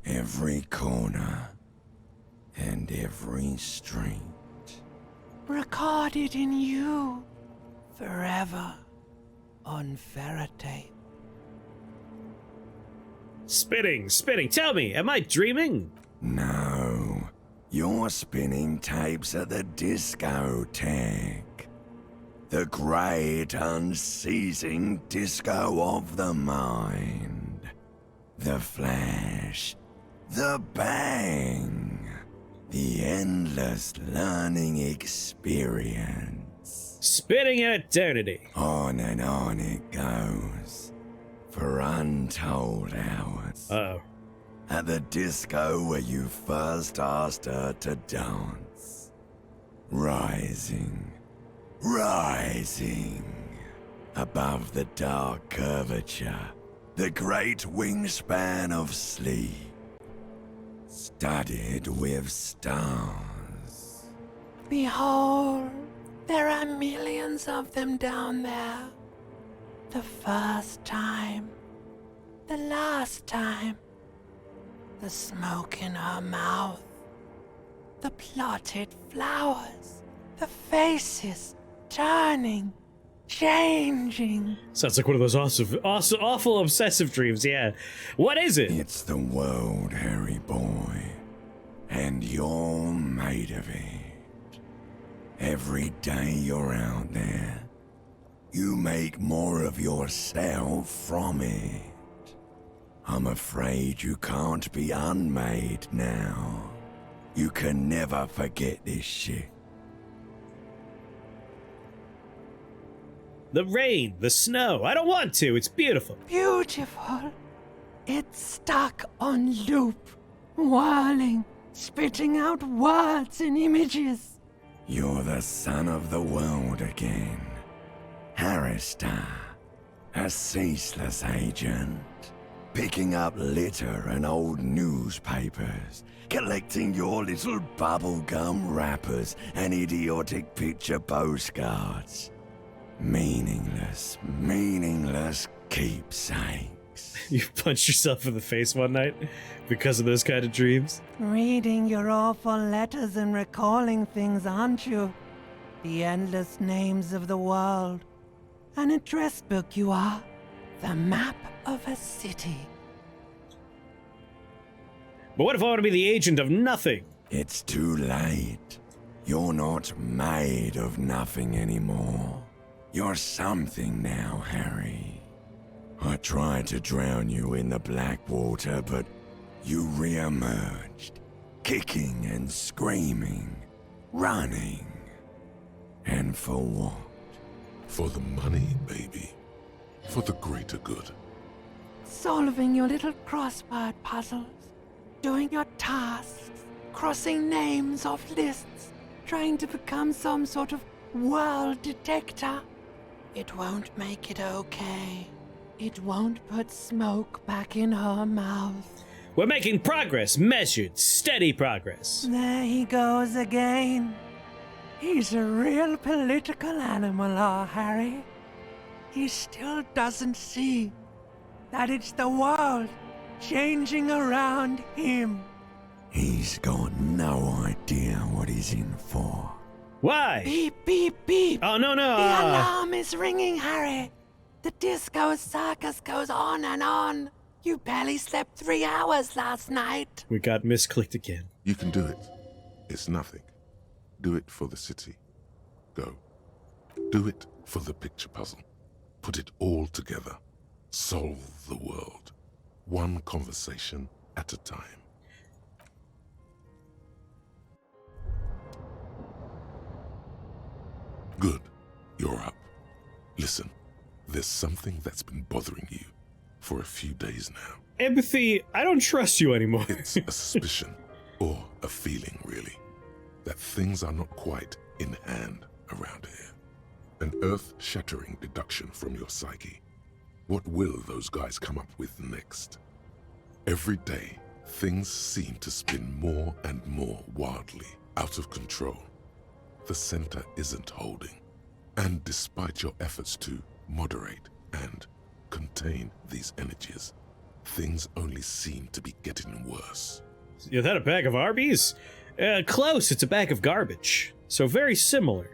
Every corner and every street. Recorded in you forever on ferrotape. Spinning. Tell me, am I dreaming? No, you're spinning tapes at the discotheque. The great unceasing disco of the mind. The flash. The bang. The endless learning experience. Spinning in eternity. On and on it goes. For untold hours. Uh-oh. At the disco where you first asked her to dance. Rising. Above the dark curvature. The great wingspan of sleep. Studded with stars. Behold, there are millions of them down there. The first time. The last time. The smoke in her mouth. The plotted flowers. The faces turning. Changing. Sounds like one of those awful obsessive dreams, yeah. What is it? It's the world, Harry boy. And you're made of it. Every day you're out there, you make more of yourself from it. I'm afraid you can't be unmade now. You can never forget this shit. The rain, the snow. I don't want to. It's beautiful. Beautiful. It's stuck on loop, whirling, spitting out words and images. You're the son of the world again. Harrister, a ceaseless agent. Picking up litter and old newspapers. Collecting your little bubblegum wrappers and idiotic picture postcards. Meaningless keepsakes. weeks. You punched yourself in the face one night because of those kind of dreams. Reading your awful letters and recalling things, aren't you? The endless names of the world. An address book you are. The map of a city. But what if I want to be the agent of nothing? It's too late. You're not made of nothing anymore. You're something now, Harry. I tried to drown you in the black water, but you re-emerged, kicking and screaming, running. And for what? For the money, baby. For the greater good. Solving your little crossword puzzles. Doing your tasks. Crossing names off lists. Trying to become some sort of world detector. It won't make it okay. It won't put smoke back in her mouth. We're making progress, measured, steady progress. There he goes again. He's a real political animal, our Harry. He still doesn't see that it's the world changing around him. He's got no idea what he's in for. Why? Beep, beep, beep. Oh, no. The alarm is ringing, Harry. The disco circus goes on and on. You barely slept 3 hours last night. We got misclicked again. You can do it. It's nothing. Do it for the city. Go. Do it for the picture puzzle. Put it all together. Solve the world. One conversation at a time. Good. You're up. Listen, there's something that's been bothering you for a few days now. Empathy, I don't trust you anymore. It's a suspicion, or a feeling, really, that things are not quite in hand around here. An earth-shattering deduction from your psyche. What will those guys come up with next? Every day, things seem to spin more and more wildly, out of control. The center isn't holding. And despite your efforts to moderate and contain these energies, things only seem to be getting worse. Is that a bag of Arby's? Close, it's a bag of garbage. So very similar.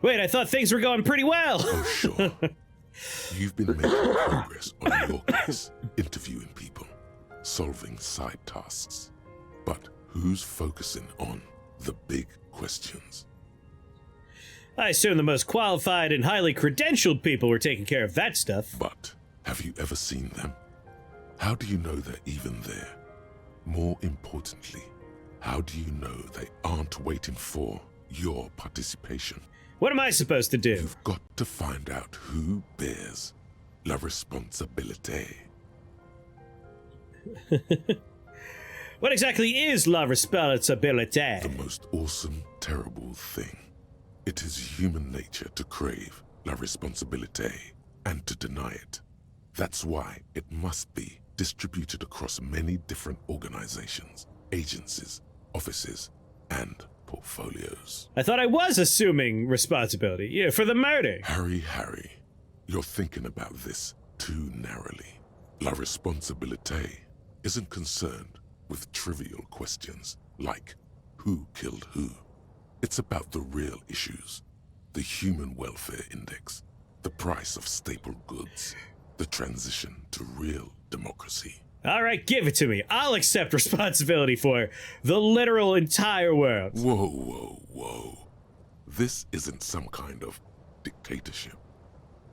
Wait, I thought things were going pretty well. Oh, sure. You've been making progress on your case, interviewing people, solving side tasks. But who's focusing on the big questions? I assume the most qualified and highly credentialed people were taking care of that stuff. But have you ever seen them? How do you know they're even there? More importantly, how do you know they aren't waiting for your participation? What am I supposed to do? You've got to find out who bears la responsabilité. What exactly is la responsabilité? The most awesome, terrible thing. It is human nature to crave la responsabilité and to deny it. That's why it must be distributed across many different organizations, agencies, offices, and portfolios. I thought I was assuming responsibility, for the murder. Harry, you're thinking about this too narrowly. La responsabilité isn't concerned with trivial questions like who killed who. It's about the real issues, the human welfare index, the price of staple goods, the transition to real democracy. All right, give it to me. I'll accept responsibility for the literal entire world. Whoa. This isn't some kind of dictatorship.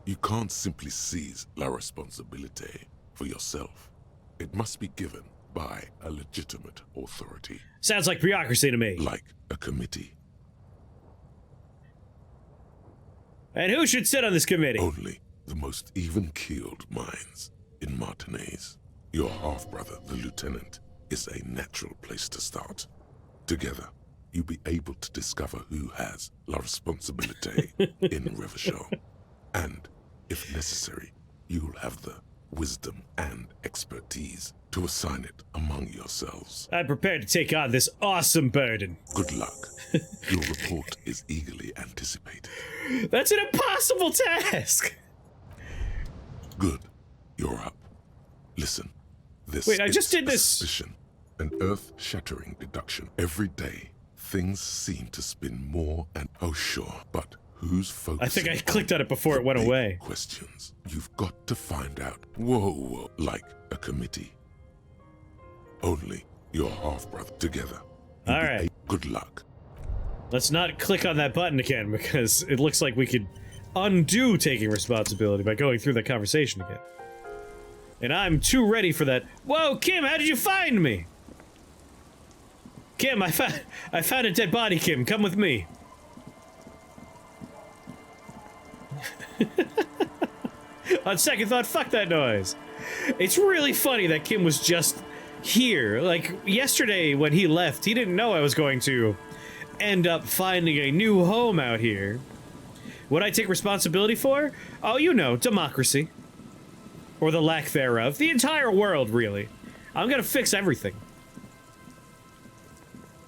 You can't simply seize la responsabilité for yourself. It must be given by a legitimate authority. Sounds like bureaucracy to me. Like a committee. And who should sit on this committee? Only the most even-keeled minds in Martinez. Your half-brother, the lieutenant, is a natural place to start. Together, you'll be able to discover who has la responsabilité in Revachol. And, if necessary, you'll have the wisdom and expertise to assign it among yourselves. I'm prepared to take on this awesome burden. Good luck. Your report is eagerly anticipated. That's an impossible task! Good. You're up. Listen. This Wait, I is just did a this. suspicion, an earth-shattering deduction. Every day, things seem to spin more and sure, but who's focusing? I think I clicked on it before it went big away. Questions. You've got to find out. Whoa, like a committee. Only your half-brother together. All right. Good luck. Let's not click on that button again, because it looks like we could undo taking responsibility by going through that conversation again. And I'm too ready for that. Whoa, Kim, how did you find me? Kim, I found a dead body, Kim. Come with me. On second thought, fuck that noise. It's really funny that Kim was just here. Like, yesterday when he left, he didn't know I was going to end up finding a new home out here. What I take responsibility for? Oh, you know, democracy. Or the lack thereof. The entire world, really. I'm gonna fix everything.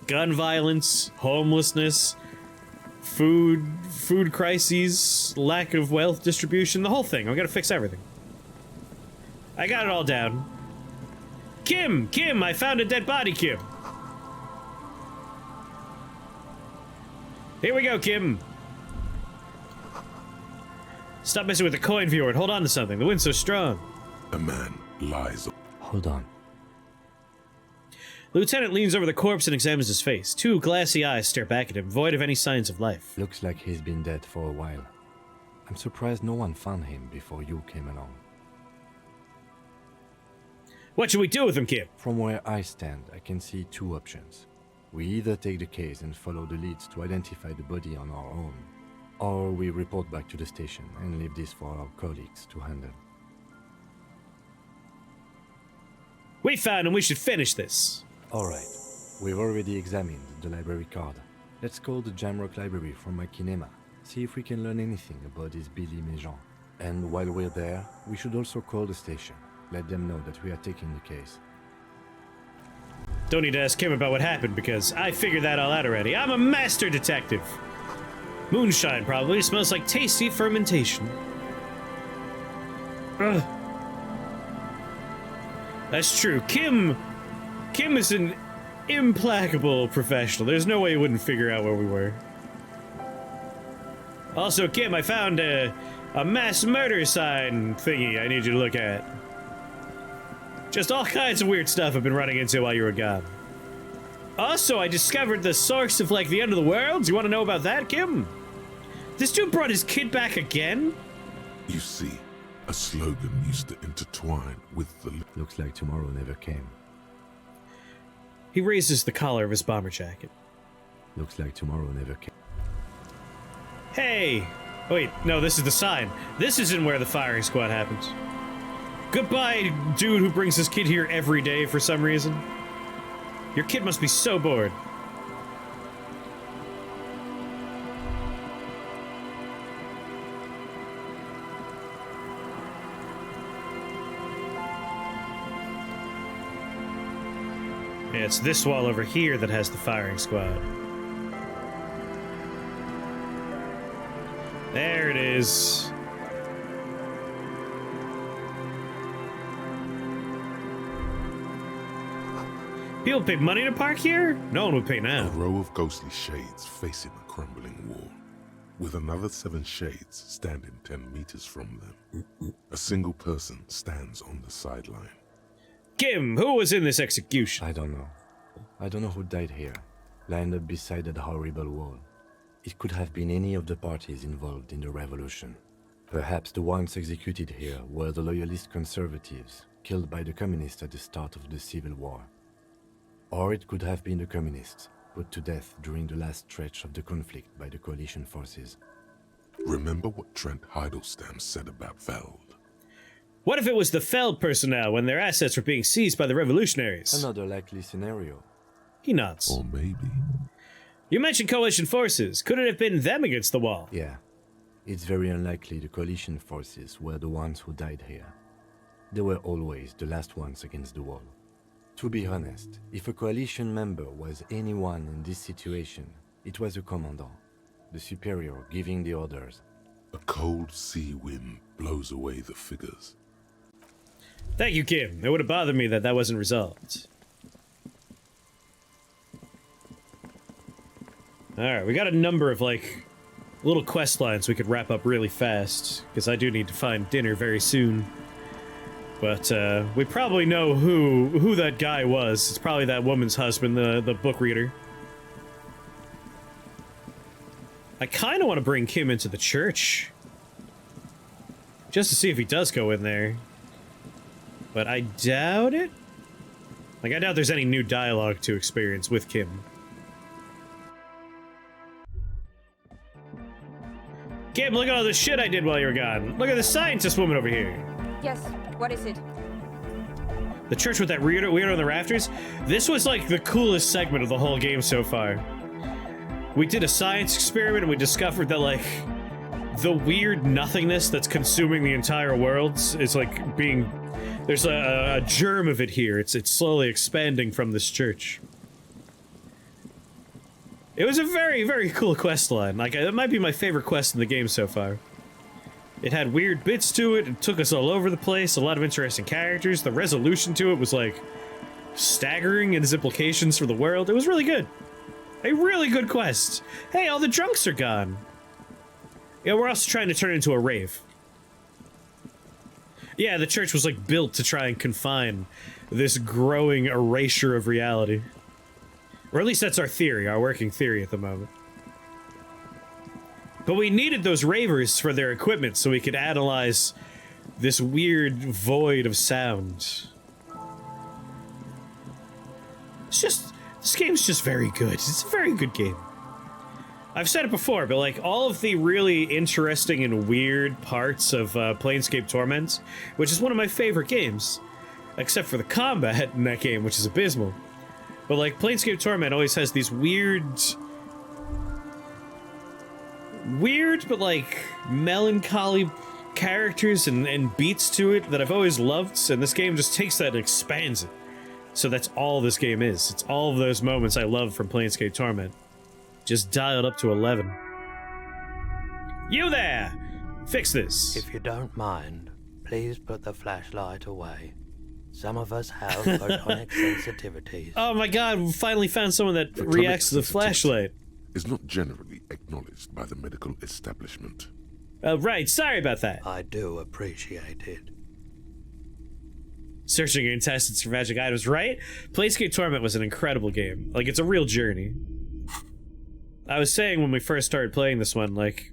Gun violence, homelessness, food crises, lack of wealth distribution, the whole thing. I'm gonna fix everything. I got it all down. Kim, I found a dead body, Kim. Here we go, Kim. Stop messing with the coin viewer and hold on to something. The wind's so strong. A man lies. Hold on. Lieutenant leans over the corpse and examines his face. Two glassy eyes stare back at him, void of any signs of life. Looks like he's been dead for a while. I'm surprised no one found him before you came along. What should we do with him, Kim? From where I stand, I can see two options. We either take the case and follow the leads to identify the body on our own, or we report back to the station and leave this for our colleagues to handle. We found him, we should finish this. Alright, we've already examined the library card. Let's call the Jamrock Library from my kinema, see if we can learn anything about this Billy Méjean. And while we're there, we should also call the station, let them know that we are taking the case. Don't need to ask Kim about what happened, because I figured that all out already. I'm a master detective. Moonshine, probably. Smells like tasty fermentation. Ugh. That's true. Kim is an implacable professional. There's no way he wouldn't figure out where we were. Also, Kim, I found a mass murder sign thingy I need you to look at. Just all kinds of weird stuff I've been running into while you were gone. Also, I discovered the source of, like, the end of the world. Do you want to know about that, Kim? This dude brought his kid back again? You see, a slogan used to intertwine with the... Looks like tomorrow never came. He raises the collar of his bomber jacket. Looks like tomorrow never came. Hey! Wait, no, this is the sign. This isn't where the firing squad happens. Goodbye, dude who brings his kid here every day for some reason. Your kid must be so bored. Yeah, it's this wall over here that has the firing squad. There it is. People pay money to park here? No one would pay now. A row of ghostly shades facing a crumbling wall, with another 7 shades standing 10 meters from them. A single person stands on the sideline. Kim, who was in this execution? I don't know. I don't know who died here, lined up beside that horrible wall. It could have been any of the parties involved in the revolution. Perhaps the ones executed here were the loyalist conservatives, killed by the communists at the start of the Civil War. Or it could have been the communists, put to death during the last stretch of the conflict by the coalition forces. Remember what Trent Heidelstein said about Veld? What if it was the Feld personnel when their assets were being seized by the revolutionaries? Another likely scenario. He nods. Or maybe... You mentioned coalition forces. Could it have been them against the wall? Yeah. It's very unlikely the coalition forces were the ones who died here. They were always the last ones against the wall. To be honest, if a coalition member was anyone in this situation, it was a commandant, the superior giving the orders. A cold sea wind blows away the figures. Thank you, Kim. It would have bothered me that that wasn't resolved. Alright, we got a number of, like, little quest lines we could wrap up really fast, because I do need to find dinner very soon. But, we probably know who that guy was. It's probably that woman's husband, the book reader. I kind of want to bring Kim into the church. Just to see if he does go in there. But I doubt it. Like, I doubt there's any new dialogue to experience with Kim. Kim, look at all the shit I did while you were gone. Look at the scientist woman over here. Yes, what is it? The church with that weirdo on the rafters? This was like the coolest segment of the whole game so far. We did a science experiment and we discovered that, like, the weird nothingness that's consuming the entire world is, like, being... There's a germ of it here. It's slowly expanding from this church. It was a very, very cool quest line. Like, it might be my favorite quest in the game so far. It had weird bits to it. It took us all over the place. A lot of interesting characters. The resolution to it was, like, staggering in its implications for the world. It was really good. A really good quest. Hey, all the drunks are gone. Yeah, we're also trying to turn it into a rave. Yeah, the church was, like, built to try and confine this growing erasure of reality. Or at least that's our theory, our working theory at the moment. But we needed those ravers for their equipment so we could analyze this weird void of sound. It's just... This game's just very good. It's a very good game. I've said it before, but, like, all of the really interesting and weird parts of Planescape Torment, which is one of my favorite games, except for the combat in that game, which is abysmal. But, like, Planescape Torment always has these weird, but, like, melancholy characters and beats to it that I've always loved, and this game just takes that and expands it. So that's all this game is. It's all of those moments I love from Planescape Torment. Just dialed up to 11. You there! Fix this! If you don't mind, please put the flashlight away. Some of us have photonic sensitivities. Oh my god, we finally found someone that reacts to the flashlight. Is not generally acknowledged by the medical establishment. Right, sorry about that. I do appreciate it. Searching your intestines for magic items, right? Planescape Torment was an incredible game. Like, it's a real journey. I was saying when we first started playing this one, like,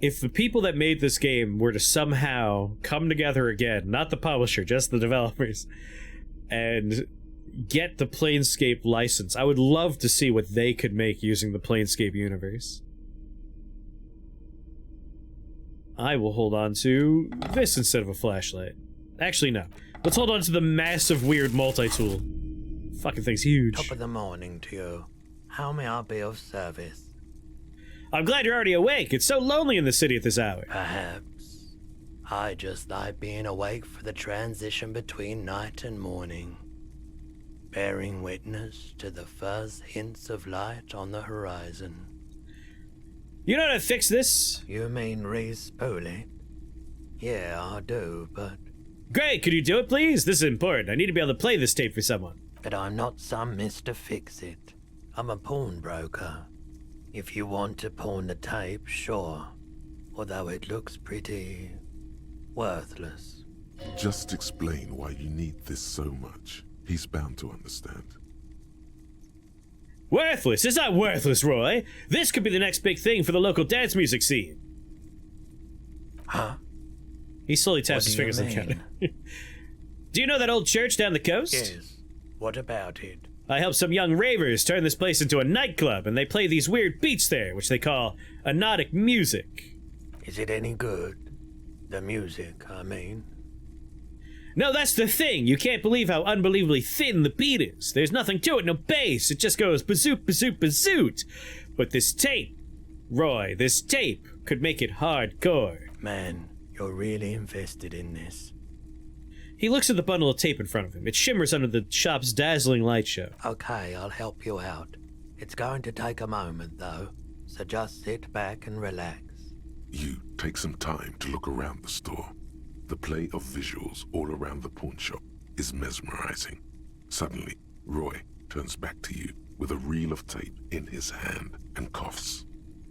if the people that made this game were to somehow come together again, not the publisher, just the developers, and get the Planescape license, I would love to see what they could make using the Planescape universe. I will hold on to this instead of a flashlight. Actually, no. Let's hold on to the massive, weird multi-tool. Fucking thing's huge. Top of the morning to you. How may I be of service? I'm glad you're already awake. It's so lonely in the city at this hour. Perhaps. I just like being awake for the transition between night and morning. Bearing witness to the first hints of light on the horizon. You know how to fix this? You mean re-spool it? Yeah, I do, but... Great, could you do it, please? This is important. I need to be able to play this tape for someone. But I'm not some Mr. Fix-It. I'm a pawnbroker. If you want to pawn the tape, sure. Although it looks pretty... worthless. Just explain why you need this so much. He's bound to understand. Worthless? It's not worthless, Roy. This could be the next big thing for the local dance music scene. Huh? He slowly taps his fingers on the counter. Do you know that old church down the coast? Yes. What about it? I helped some young ravers turn this place into a nightclub, and they play these weird beats there, which they call hypnotic music. Is it any good? The music, I mean. No, that's the thing. You can't believe how unbelievably thin the beat is. There's nothing to it, no bass. It just goes bazoot, bazoot, bazoot. But this tape, Roy, this tape could make it hardcore. Man, you're really invested in this. He looks at the bundle of tape in front of him. It shimmers under the shop's dazzling light show. Okay, I'll help you out. It's going to take a moment, though, so just sit back and relax. You take some time to look around the store. The play of visuals all around the pawn shop is mesmerizing. Suddenly, Roy turns back to you with a reel of tape in his hand and coughs.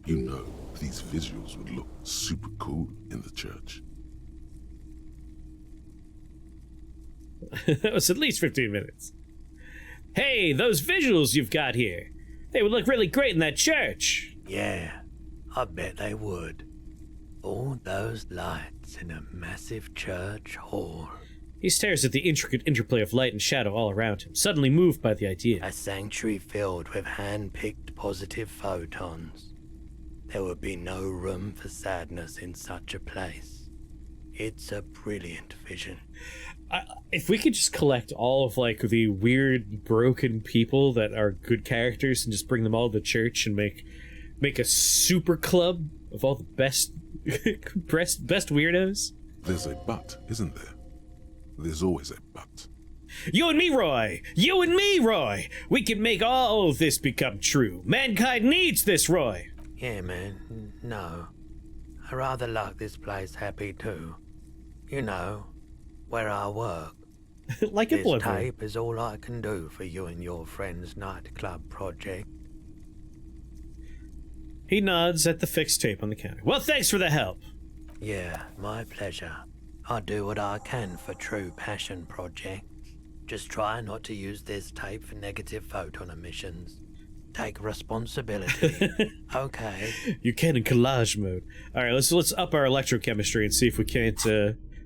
You know these visuals would look super cool in the church. That was at least 15 minutes. Hey, those visuals you've got here. They would look really great in that church. Yeah, I bet they would. All those lights in a massive church hall. He stares at the intricate interplay of light and shadow all around him, suddenly moved by the idea. A sanctuary filled with hand-picked positive photons. There would be no room for sadness in such a place. It's a brilliant vision. If we could just collect all of, like, the weird, broken people that are good characters and just bring them all to church and make a super club of all the best weirdos. There's a but, isn't there? There's always a but. You and me, Roy! You and me, Roy! We can make all of this become true. Mankind needs this, Roy! Yeah, man. No. I rather like this place happy, too. You know, where I work. Like a blood. This tape is all I can do for you and your friend's nightclub project. He nods at the fixed tape on the counter. Well, thanks for the help. Yeah, my pleasure. I do what I can for true passion projects. Just try not to use this tape for negative photon emissions. Take responsibility. Okay. You can in collage mode. All right, let's up our electrochemistry and see if we can't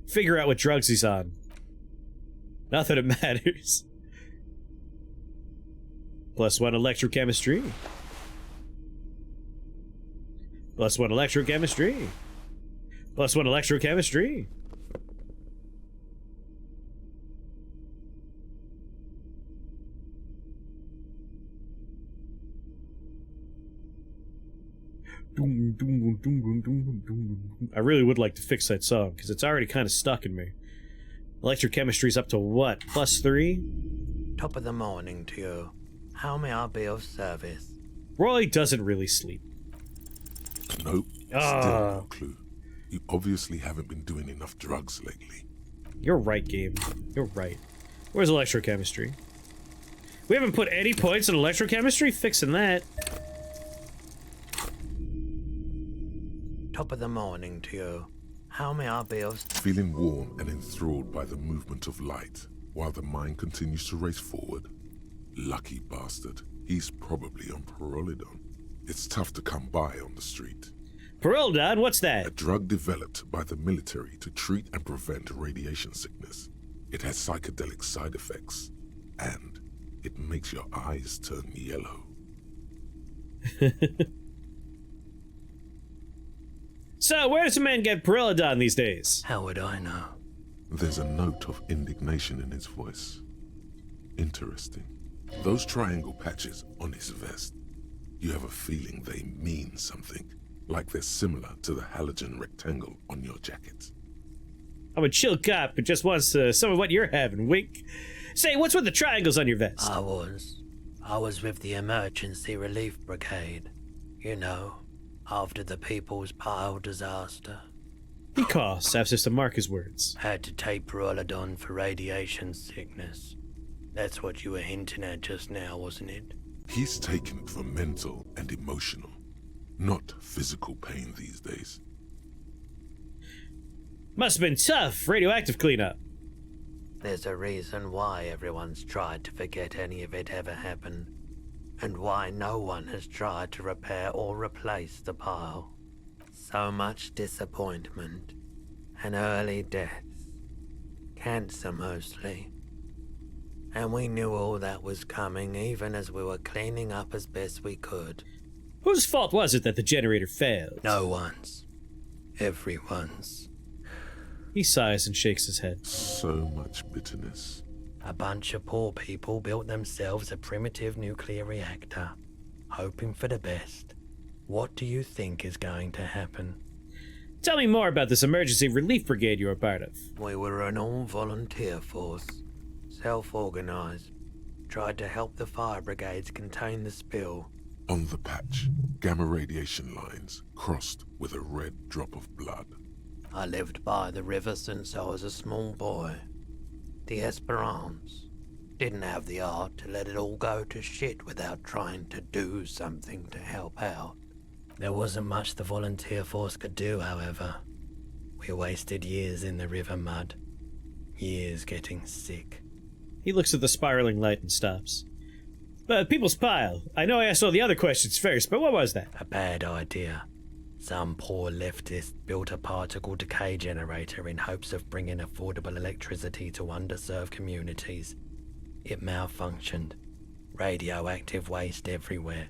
figure out what drugs he's on. Not that it matters. +1 electrochemistry. +1 electrochemistry. +1 electrochemistry. I really would like to fix that song, because it's already kind of stuck in me. Electrochemistry's up to what? +3? Top of the morning to you. How may I be of service? Roy doesn't really sleep. Nope, still no clue. You obviously haven't been doing enough drugs lately. You're right, Gabe. You're right. Where's electrochemistry? We haven't put any points in electrochemistry? Fixing that. Top of the morning to you. How may I be of... Feeling warm and enthralled by the movement of light, while the mind continues to race forward. Lucky bastard. He's probably on Pyrrolidon. It's tough to come by on the street. Pyrrolidon? What's that? A drug developed by the military to treat and prevent radiation sickness. It has psychedelic side effects, and it makes your eyes turn yellow. So, where does a man get Pyrrolidon these days? How would I know? There's a note of indignation in his voice. Interesting. Those triangle patches on his vest, you have a feeling they mean something, like they're similar to the halogen rectangle on your jacket. I'm a chill cop who just wants some of what you're having, wink. Say, what's with the triangles on your vest? I was with the emergency relief brigade. You know, after the People's Pile disaster. He coughs, as if to mark his words. Had to take Pyrrolidon for radiation sickness. That's what you were hinting at just now, wasn't it? He's taking it for mental and emotional, not physical pain these days. Must have been tough, radioactive cleanup. There's a reason why everyone's tried to forget any of it ever happened, and why no one has tried to repair or replace the pile. So much disappointment, and early deaths. Cancer mostly. And we knew all that was coming even as we were cleaning up as best we could. Whose fault was it that the generator failed? No one's. Everyone's. He sighs and shakes his head. So much bitterness. A bunch of poor people built themselves a primitive nuclear reactor, hoping for the best. What do you think is going to happen? Tell me more about this emergency relief brigade you were part of. We were an all-volunteer force, self-organized. Tried to help the fire brigades contain the spill. On the patch, gamma radiation lines crossed with a red drop of blood. I lived by the river since I was a small boy. The Esperance. Didn't have the art to let it all go to shit without trying to do something to help out. There wasn't much the volunteer force could do, however. We wasted years in the river mud. Years getting sick. He looks at the spiraling light and stops. People's Pile. I know I asked all the other questions first, but what was that? A bad idea. Some poor leftist built a particle decay generator in hopes of bringing affordable electricity to underserved communities. It malfunctioned. Radioactive waste everywhere.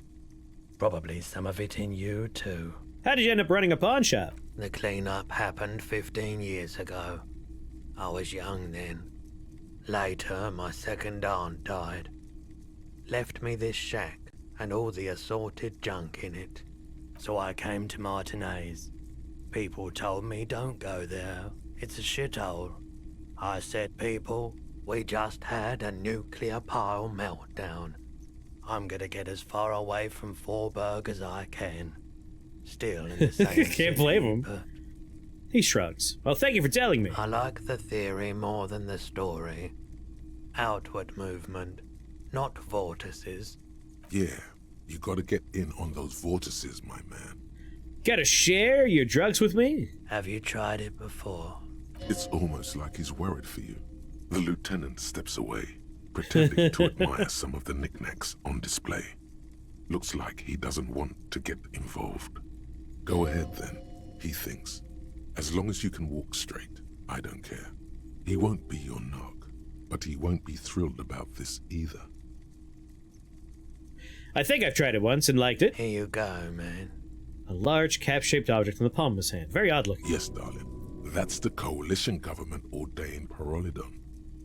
Probably some of it in you, too. How did you end up running a pawn shop? The cleanup happened 15 years ago. I was young then. Later, my second aunt died. Left me this shack and all the assorted junk in it. So I came to Martinez. People told me don't go there. It's a shithole. I said, people, we just had a nuclear pile meltdown. I'm gonna get as far away from Forberg as I can. Still in the same Can't blame him. but He shrugs. Well, thank you for telling me. I like the theory more than the story. Outward movement, not vortices. Yeah, you gotta get in on those vortices, my man. Gotta share your drugs with me? Have you tried it before? It's almost like he's worried for you. The lieutenant steps away, pretending to admire some of the knickknacks on display. Looks like he doesn't want to get involved. Go ahead then, he thinks. As long as you can walk straight, I don't care. He won't be your knock, but he won't be thrilled about this either. I think I've tried it once and liked it. Here you go, man. A large cap-shaped object in the palm of his hand. Very odd looking. Yes, darling. That's the coalition government ordained Parolidon.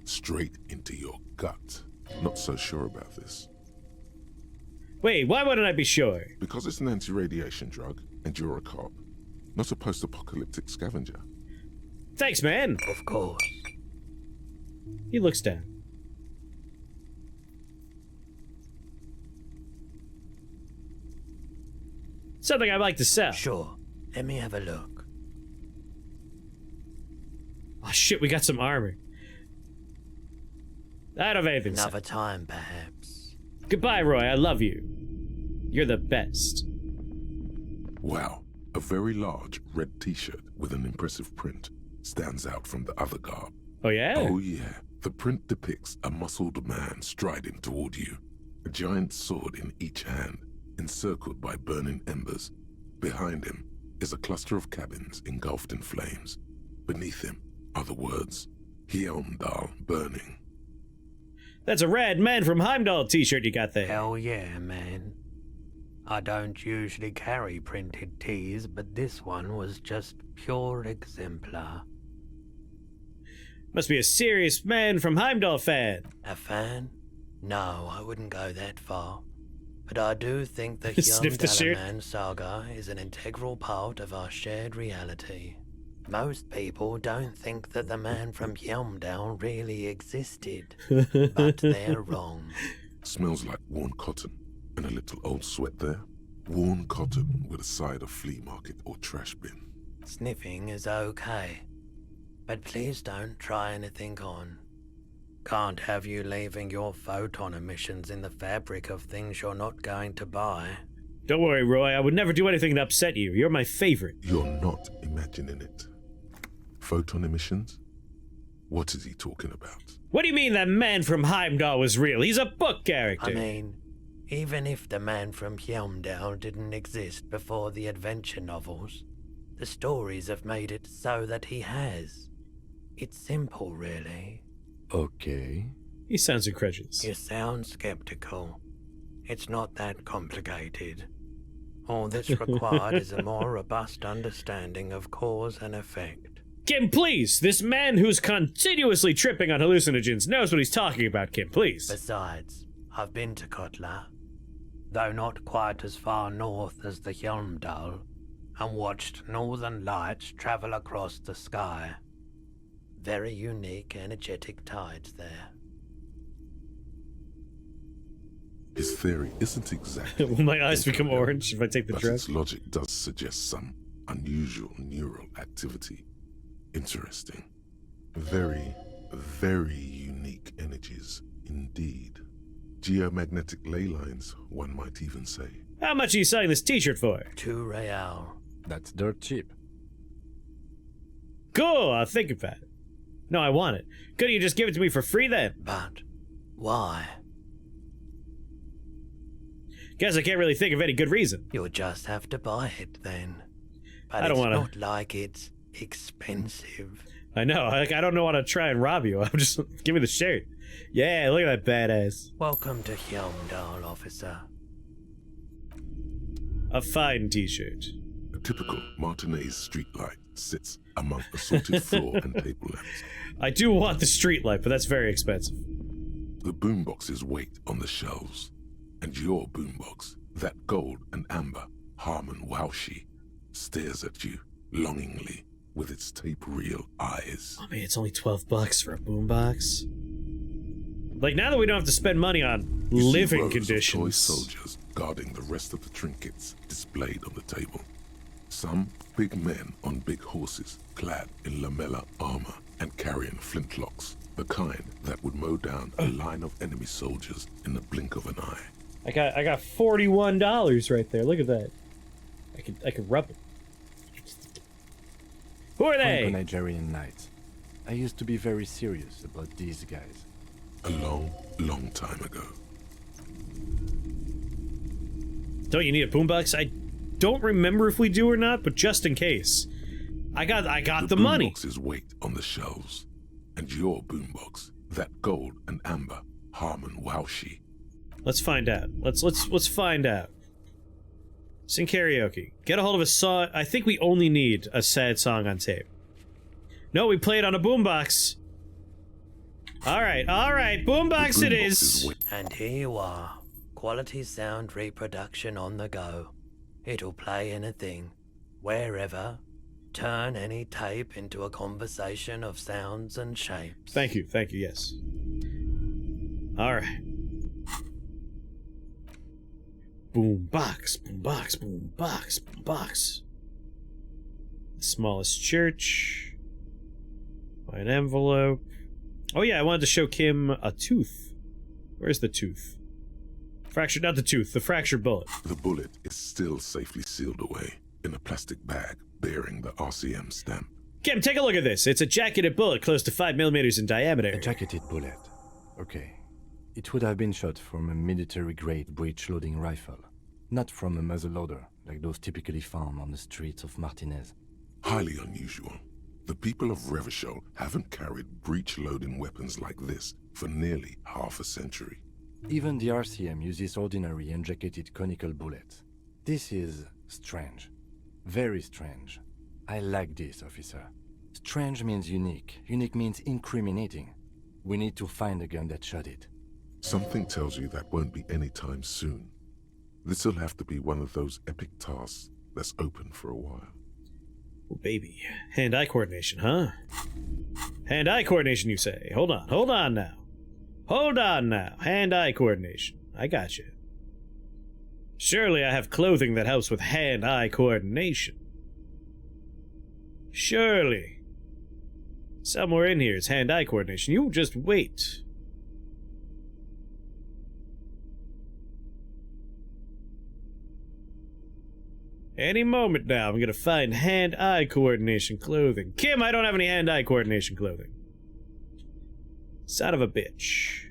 Straight into your gut. Not so sure about this. Wait, why wouldn't I be sure? Because it's an anti-radiation drug, and you're a cop. Not a post-apocalyptic scavenger. Thanks, man. Of course. He looks down. Something I'd like to sell. Sure. Let me have a look. Oh shit, we got some armor. I don't have anything to Another sell. time, perhaps. Goodbye, Roy. I love you. You're the best. Wow. A very large red t-shirt with an impressive print stands out from the other garb. Oh, yeah? Oh, yeah. The print depicts a muscled man striding toward you, a giant sword in each hand, encircled by burning embers. Behind him is a cluster of cabins engulfed in flames. Beneath him are the words, Hjelmdal burning. That's a rad Man from Heimdall t-shirt you got there. Hell yeah, man. I don't usually carry printed tees, but this one was just pure exemplar. Must be a serious Man from Heimdall fan. A fan? No, I wouldn't go that far. But I do think the Sniff the shirt. Hjelmdalaman saga is an integral part of our shared reality. Most people don't think that the man from Hjelmdal really existed, but they're wrong. Smells like worn cotton and a little old sweat there. Worn cotton with a side of flea market or trash bin. Sniffing is okay, but please don't try anything on. Can't have you leaving your photon emissions in the fabric of things you're not going to buy. Don't worry, Roy. I would never do anything to upset you. You're my favorite. You're not imagining it. Photon emissions? What is he talking about? What do you mean that Man from Heimdall was real? He's a book character. I mean, even if the man from Hjelmdal didn't exist before the adventure novels, the stories have made it so that he has. It's simple, really. Okay. He sounds incredulous. You sound skeptical. It's not that complicated. All that's required is a more robust understanding of cause and effect. Kim, please! This man who's continuously tripping on hallucinogens knows what he's talking about, Kim, please. Besides, I've been to Kotla. Though not quite as far north as the Hjelmdal, and watched northern lights travel across the sky. Very unique, energetic tides there. His theory isn't exactly... Will my eyes become orange if I take the but drug? its logic does suggest some unusual neural activity. Interesting. Very, very unique energies indeed. Geomagnetic ley lines, one might even say. How much are you selling this t-shirt for? 2 real. That's dirt cheap. Cool, I'll think about it. No, I want it. Couldn't you just give it to me for free then? But why? Guess I can't really think of any good reason. You'll just have to buy it then. But I don't it's wanna... not like it's expensive. I know, I don't want to try and rob you. I'm just... Give me the shirt. Yeah, look at that badass. Welcome to Hyomdal, officer. A fine t-shirt. A typical Martinez streetlight sits among assorted floor and table lamps. I do want the streetlight, but that's very expensive. The boomboxes wait on the shelves. And your boombox, that gold and amber Harmon Waushi, stares at you longingly with its tape reel eyes. I mean, it's only $12 for a boombox. Like, now that we don't have to spend money on living conditions. Toy soldiers guarding the rest of the trinkets displayed on the table. Some big men on big horses, clad in lamella armor and carrying flintlocks, the kind that would mow down a line of enemy soldiers in the blink of an eye. I got $41 right there. Look at that. I could rub it. Who are they? Nigerian knights. I used to be very serious about these guys. A long, long time ago. Don't you need a boombox? I don't remember if we do or not, but just in case. I got the money. The boomboxes wait on the shelves. And your boombox, that gold and amber Harmon Waushi. Let's find out. Let's find out. Sing karaoke. Get a hold of a song. I think we only need a sad song on tape. No, we play it on a boombox. All right, boombox it is. And here you are. Quality sound reproduction on the go. It'll play anything, wherever. Turn any tape into a conversation of sounds and shapes. Thank you, yes. All right. Boombox, boombox, boombox, boombox. The smallest church. An envelope. Oh yeah, I wanted to show Kim a tooth. Where's the tooth? Fractured, not the tooth, the fractured bullet. The bullet is still safely sealed away in a plastic bag bearing the RCM stamp. Kim, take a look at this. It's a jacketed bullet close to 5 millimeters in diameter. A jacketed bullet. Okay. It would have been shot from a military-grade breech-loading rifle, not from a muzzleloader, like those typically found on the streets of Martinez. Highly unusual. The people of Revachol haven't carried breech-loading weapons like this for nearly half a century. Even the RCM uses ordinary unjacketed conical bullets. This is strange. Very strange. I like this, officer. Strange means unique. Unique means incriminating. We need to find the gun that shot it. Something tells you that won't be any time soon. This'll have to be one of those epic tasks that's open for a while. Oh, baby. Hand-eye coordination, huh? Hand-eye coordination, you say? Hold on now. Hold on now. Hand-eye coordination. I got you. Surely I have clothing that helps with hand-eye coordination. Surely. Somewhere in here is hand-eye coordination. You just wait. Any moment now, I'm gonna find hand-eye coordination clothing. Kim, I don't have any hand-eye coordination clothing. Son of a bitch.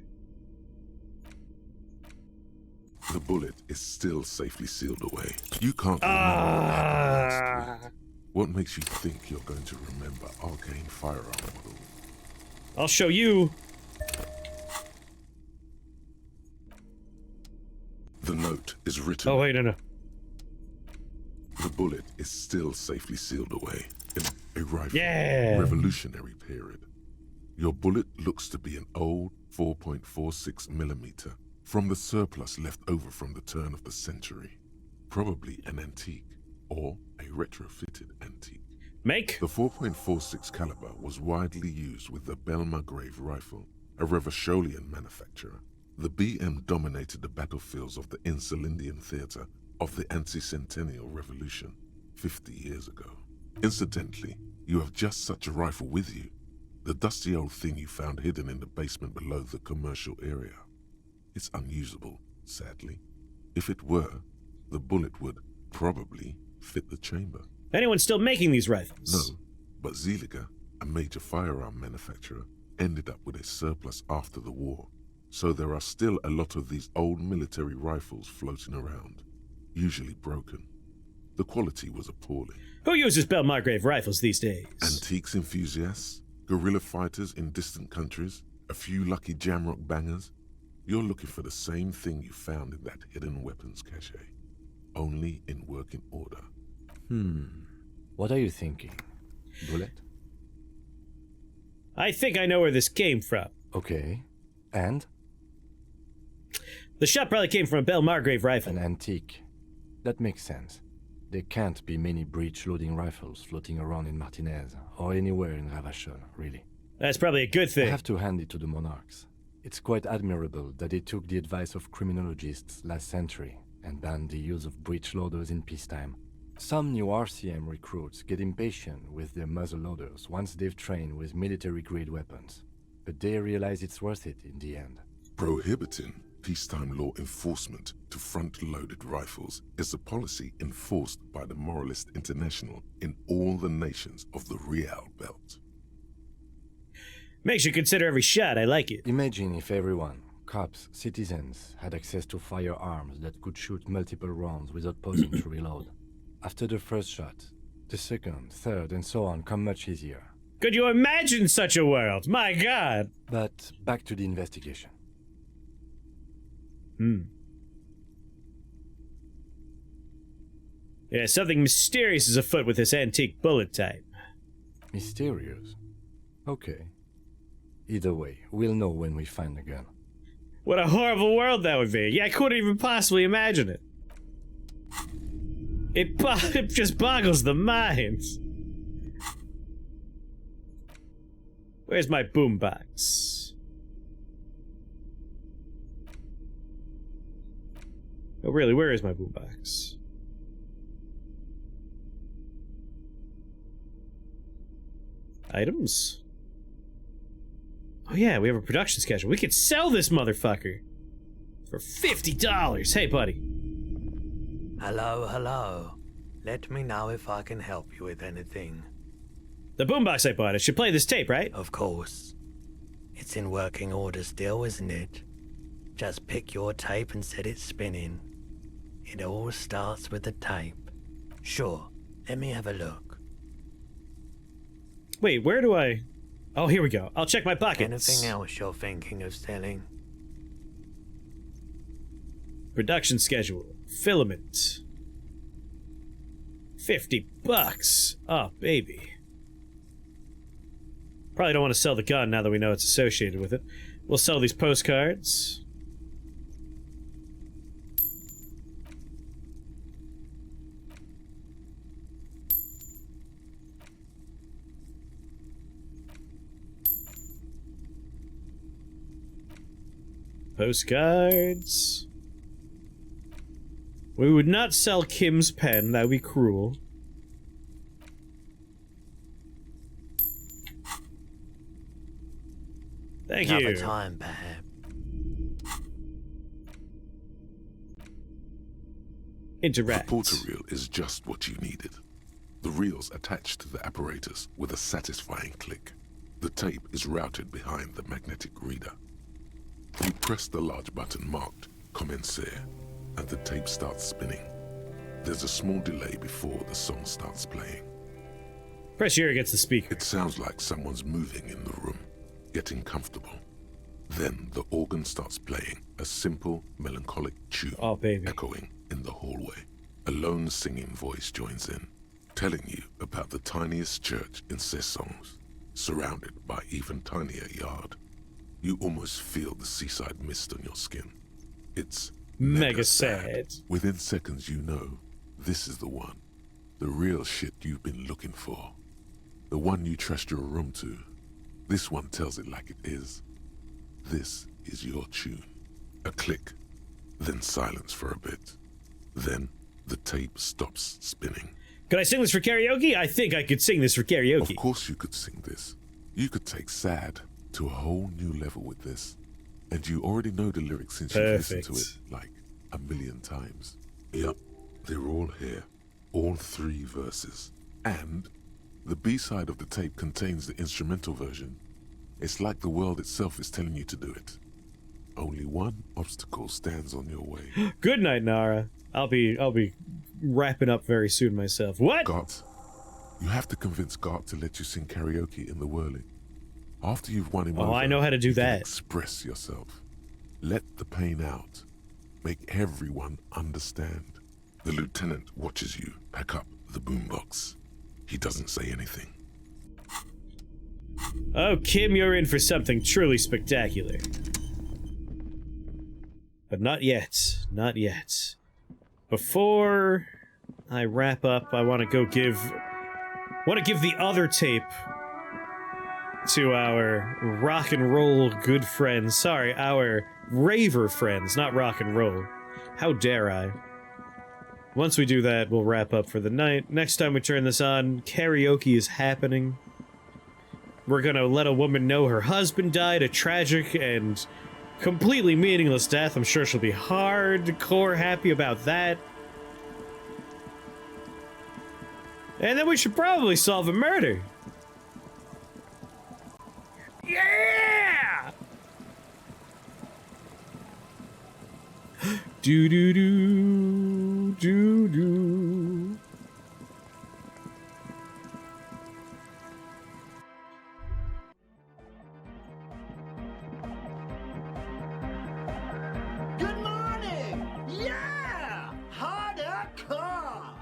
The bullet is still safely sealed away. You can't remember what happened last week. What makes you think you're going to remember arcane firearm model? I'll show you. The note is written. Oh, wait, no. The bullet is still safely sealed away in a rifle. Yeah. Revolutionary period. Your bullet looks to be an old 4.46 millimeter from the surplus left over from the turn of the century. Probably an antique or a a retrofitted antique. Make? The 4.46 caliber was widely used with the Belmargrave rifle, a Revacholian manufacturer. The BM dominated the battlefields of the Insulindian theater of the anti-centennial revolution 50 years ago. Incidentally, you have just such a rifle with you. The dusty old thing you found hidden in the basement below the commercial area. It's unusable, sadly. If it were, the bullet would probably fit the chamber. Anyone still making these rifles? No, but Zeliger, a major firearm manufacturer, ended up with a surplus after the war. So there are still a lot of these old military rifles floating around, usually broken. The quality was appalling. Who uses Belmargrave rifles these days? Antiques enthusiasts, guerrilla fighters in distant countries, a few lucky jamrock bangers. You're looking for the same thing you found in that hidden weapons cache, only in working order. What are you thinking? Bullet? I think I know where this came from. Okay. And? The shot probably came from a Belmargrave rifle. An antique. That makes sense. There can't be many breech-loading rifles floating around in Martinez, or anywhere in Ravachol, really. That's probably a good thing. I have to hand it to the monarchs. It's quite admirable that they took the advice of criminologists last century and banned the use of breech-loaders in peacetime. Some new RCM recruits get impatient with their muzzle loaders once they've trained with military-grade weapons, but they realize it's worth it in the end. Prohibiting peacetime law enforcement to front-loaded rifles is a policy enforced by the Moralist International in all the nations of the Real Belt. Makes you consider every shot. I like it. Imagine if everyone, cops, citizens, had access to firearms that could shoot multiple rounds without pausing to reload. After the first shot, the second, third, and so on come much easier. Could you imagine such a world? My God! But back to the investigation. Yeah, something mysterious is afoot with this antique bullet type. Mysterious? Okay. Either way, we'll know when we find the gun. What a horrible world that would be. Yeah, I couldn't even possibly imagine it. It just boggles the mind. Where's my boombox? Oh, really, where is my boombox? Items? Oh yeah, we have a production schedule. We could sell this motherfucker for $50. Hey, buddy. Hello, hello. Let me know if I can help you with anything. The boombox I bought, it should play this tape, right? Of course. It's in working order still, isn't it? Just pick your tape and set it spinning. It all starts with the tape. Sure, let me have a look. Wait, where do I... Oh, here we go. I'll check my pockets. Anything else you're thinking of selling? Production schedule. Filament. $50. Oh, baby. Probably don't want to sell the gun now that we know it's associated with it. We'll sell these postcards. Postcards. We would not sell Kim's pen, that would be cruel. Thank you. Another time, perhaps. Interact. The porter reel is just what you needed. The reel's attached to the apparatus with a satisfying click. The tape is routed behind the magnetic reader. You press the large button marked Commencer, and the tape starts spinning. There's a small delay before the song starts playing. Press here against the speaker. It sounds like someone's moving in the room, getting comfortable. Then the organ starts playing a simple, melancholic tune, echoing in the hallway. A lone singing voice joins in, telling you about the tiniest church in Cessons, surrounded by even tinier yard. You almost feel the seaside mist on your skin. It's mega sad. Within seconds you know this is the one. The real shit you've been looking for. The one you trust your room to. This one tells it like it is. This is your tune. A click, then silence for a bit. Then the tape stops spinning. Could I sing this for karaoke? I think I could sing this for karaoke. Of course you could sing this. You could take sad to a whole new level with this. And you already know the lyrics since you've listened to it like a million times. Yup, they're all here. All 3 verses. And the B-side of the tape contains the instrumental version. It's like the world itself is telling you to do it. Only one obstacle stands on your way. Good night, Nara. I'll be wrapping up very soon myself. What? Gart, you have to convince Gart to let you sing karaoke in the whirling. After you've won him over, I know how to do that. Express yourself. Let the pain out. Make everyone understand. The lieutenant watches you pack up the boombox. He doesn't say anything. Oh, Kim, you're in for something truly spectacular. But not yet. Not yet. Before I wrap up, I want to go give the other tape to our rock and roll good friends. Sorry, our raver friends, not rock and roll. How dare I? Once we do that, we'll wrap up for the night. Next time we turn this on, karaoke is happening. We're gonna let a woman know her husband died a tragic and completely meaningless death. I'm sure she'll be hardcore happy about that. And then we should probably solve a murder. Yeah! Do do do do do. Good morning! Yeah! Harder car!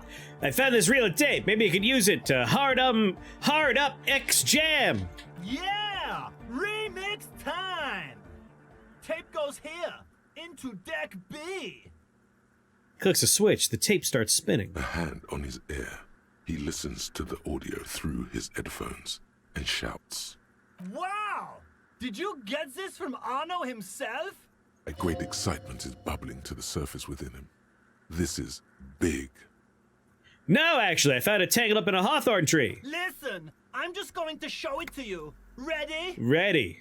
I found this reel of tape. Maybe I could use it to hard up X Jam. Yeah! Remix time! Tape goes here, into deck B. Clicks a switch, the tape starts spinning. A hand on his ear. He listens to the audio through his headphones and shouts. Wow! Did you get this from Arno himself? A great excitement is bubbling to the surface within him. This is big. No, actually, I found it tangled up in a hawthorn tree. Listen, I'm just going to show it to you. Ready? Ready.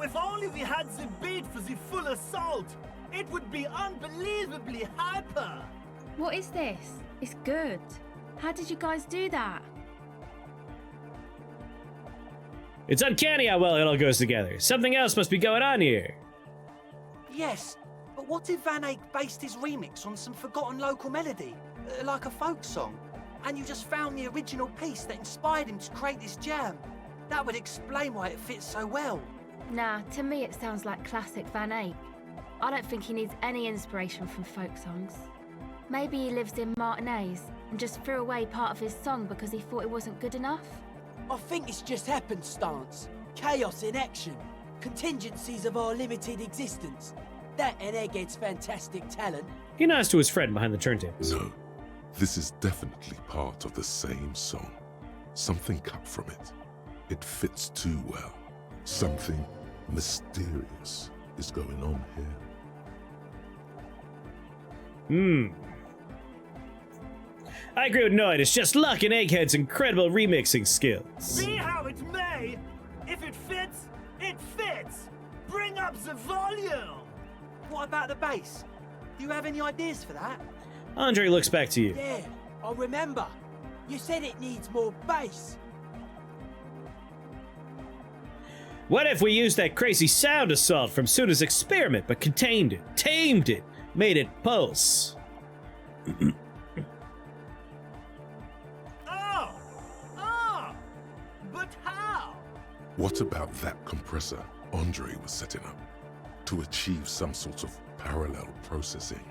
If only we had the beat for the full assault, it would be unbelievably hyper. What is this? It's good. How did you guys do that? It's uncanny how well it all goes together. Something else must be going on here. Yes, but what if Van Eyck based his remix on some forgotten local melody, like a folk song, and you just found the original piece that inspired him to create this jam? That would explain why it fits so well. Nah, to me it sounds like classic Van Eyck. I don't think he needs any inspiration from folk songs. Maybe he lives in Martinez and just threw away part of his song because he thought it wasn't good enough? I think it's just happenstance. Chaos in action. Contingencies of our limited existence. That and Egghead's fantastic talent. He nods to his friend behind the turntables. No, this is definitely part of the same song. Something cut from it. It fits too well. Something mysterious is going on here. I agree with Noid. It's just luck and Egghead's incredible remixing skills. Be how it may, if it fits, it fits. Bring up the volume. What about the bass? Do you have any ideas for that? Andre looks back to you. Yeah, I remember. You said it needs more bass. What if we used that crazy sound assault from Suda's experiment, but contained it, tamed it, made it pulse? But how? What about that compressor Andre was setting up to achieve some sort of parallel processing.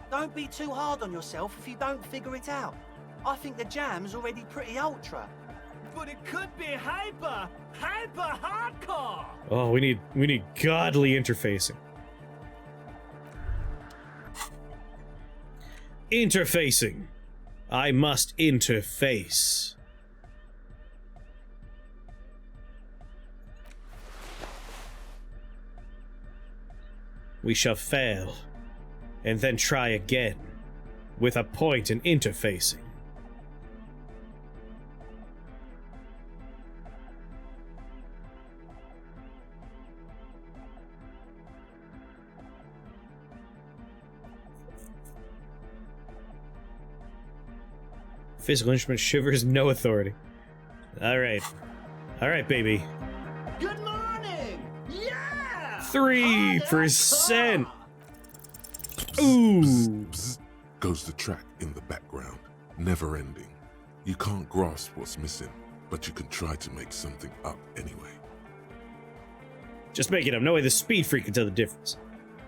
Don't be too hard on yourself if you don't figure it out. I think the jam's already pretty ultra. But it could be hyper hardcore! Oh, we need godly interfacing. Interfacing. I must interface. We shall fail, and then try again, with a point in interfacing. Physical instrument shivers, no authority. Alright. Alright, baby. Good morning! Yeah! 3%! Ooh! Bzz, goes the track in the background, never ending. You can't grasp what's missing, but you can try to make something up anyway. Just make it up. No way the speed freak can tell the difference.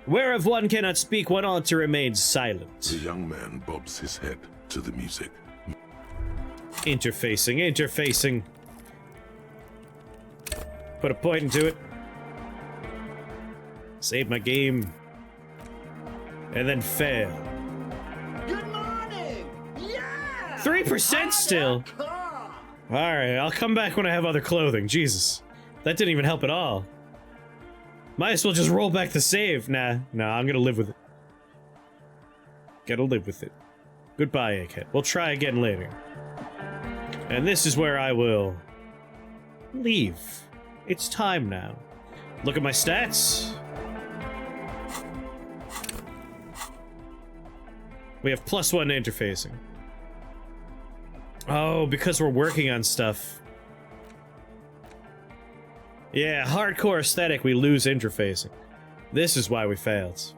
Whereof one cannot speak, one ought to remain silent. The young man bobs his head to the music. Interfacing, interfacing. Put a point into it. Save my game. And then fail. Good morning! Yeah! 3% still! Alright, I'll come back when I have other clothing. Jesus. That didn't even help at all. Might as well just roll back the save. Nah, I'm gonna live with it. Gotta live with it. Goodbye, Egghead. We'll try again later. And this is where I will leave. It's time now. Look at my stats. We have +1 to interfacing. Oh, because we're working on stuff. Yeah, hardcore aesthetic, we lose interfacing. This is why we failed.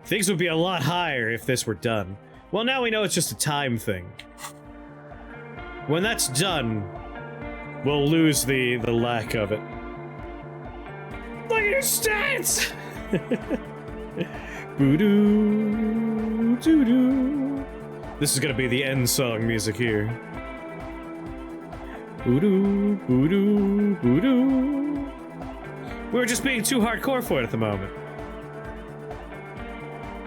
Things would be a lot higher if this were done. Well, now we know it's just a time thing. When that's done, we'll lose the lack of it. Look at your stats! Boo-doo, doo-doo. This is gonna be the end song music here. Boo-doo, boo-doo, boo-doo. We're just being too hardcore for it at the moment.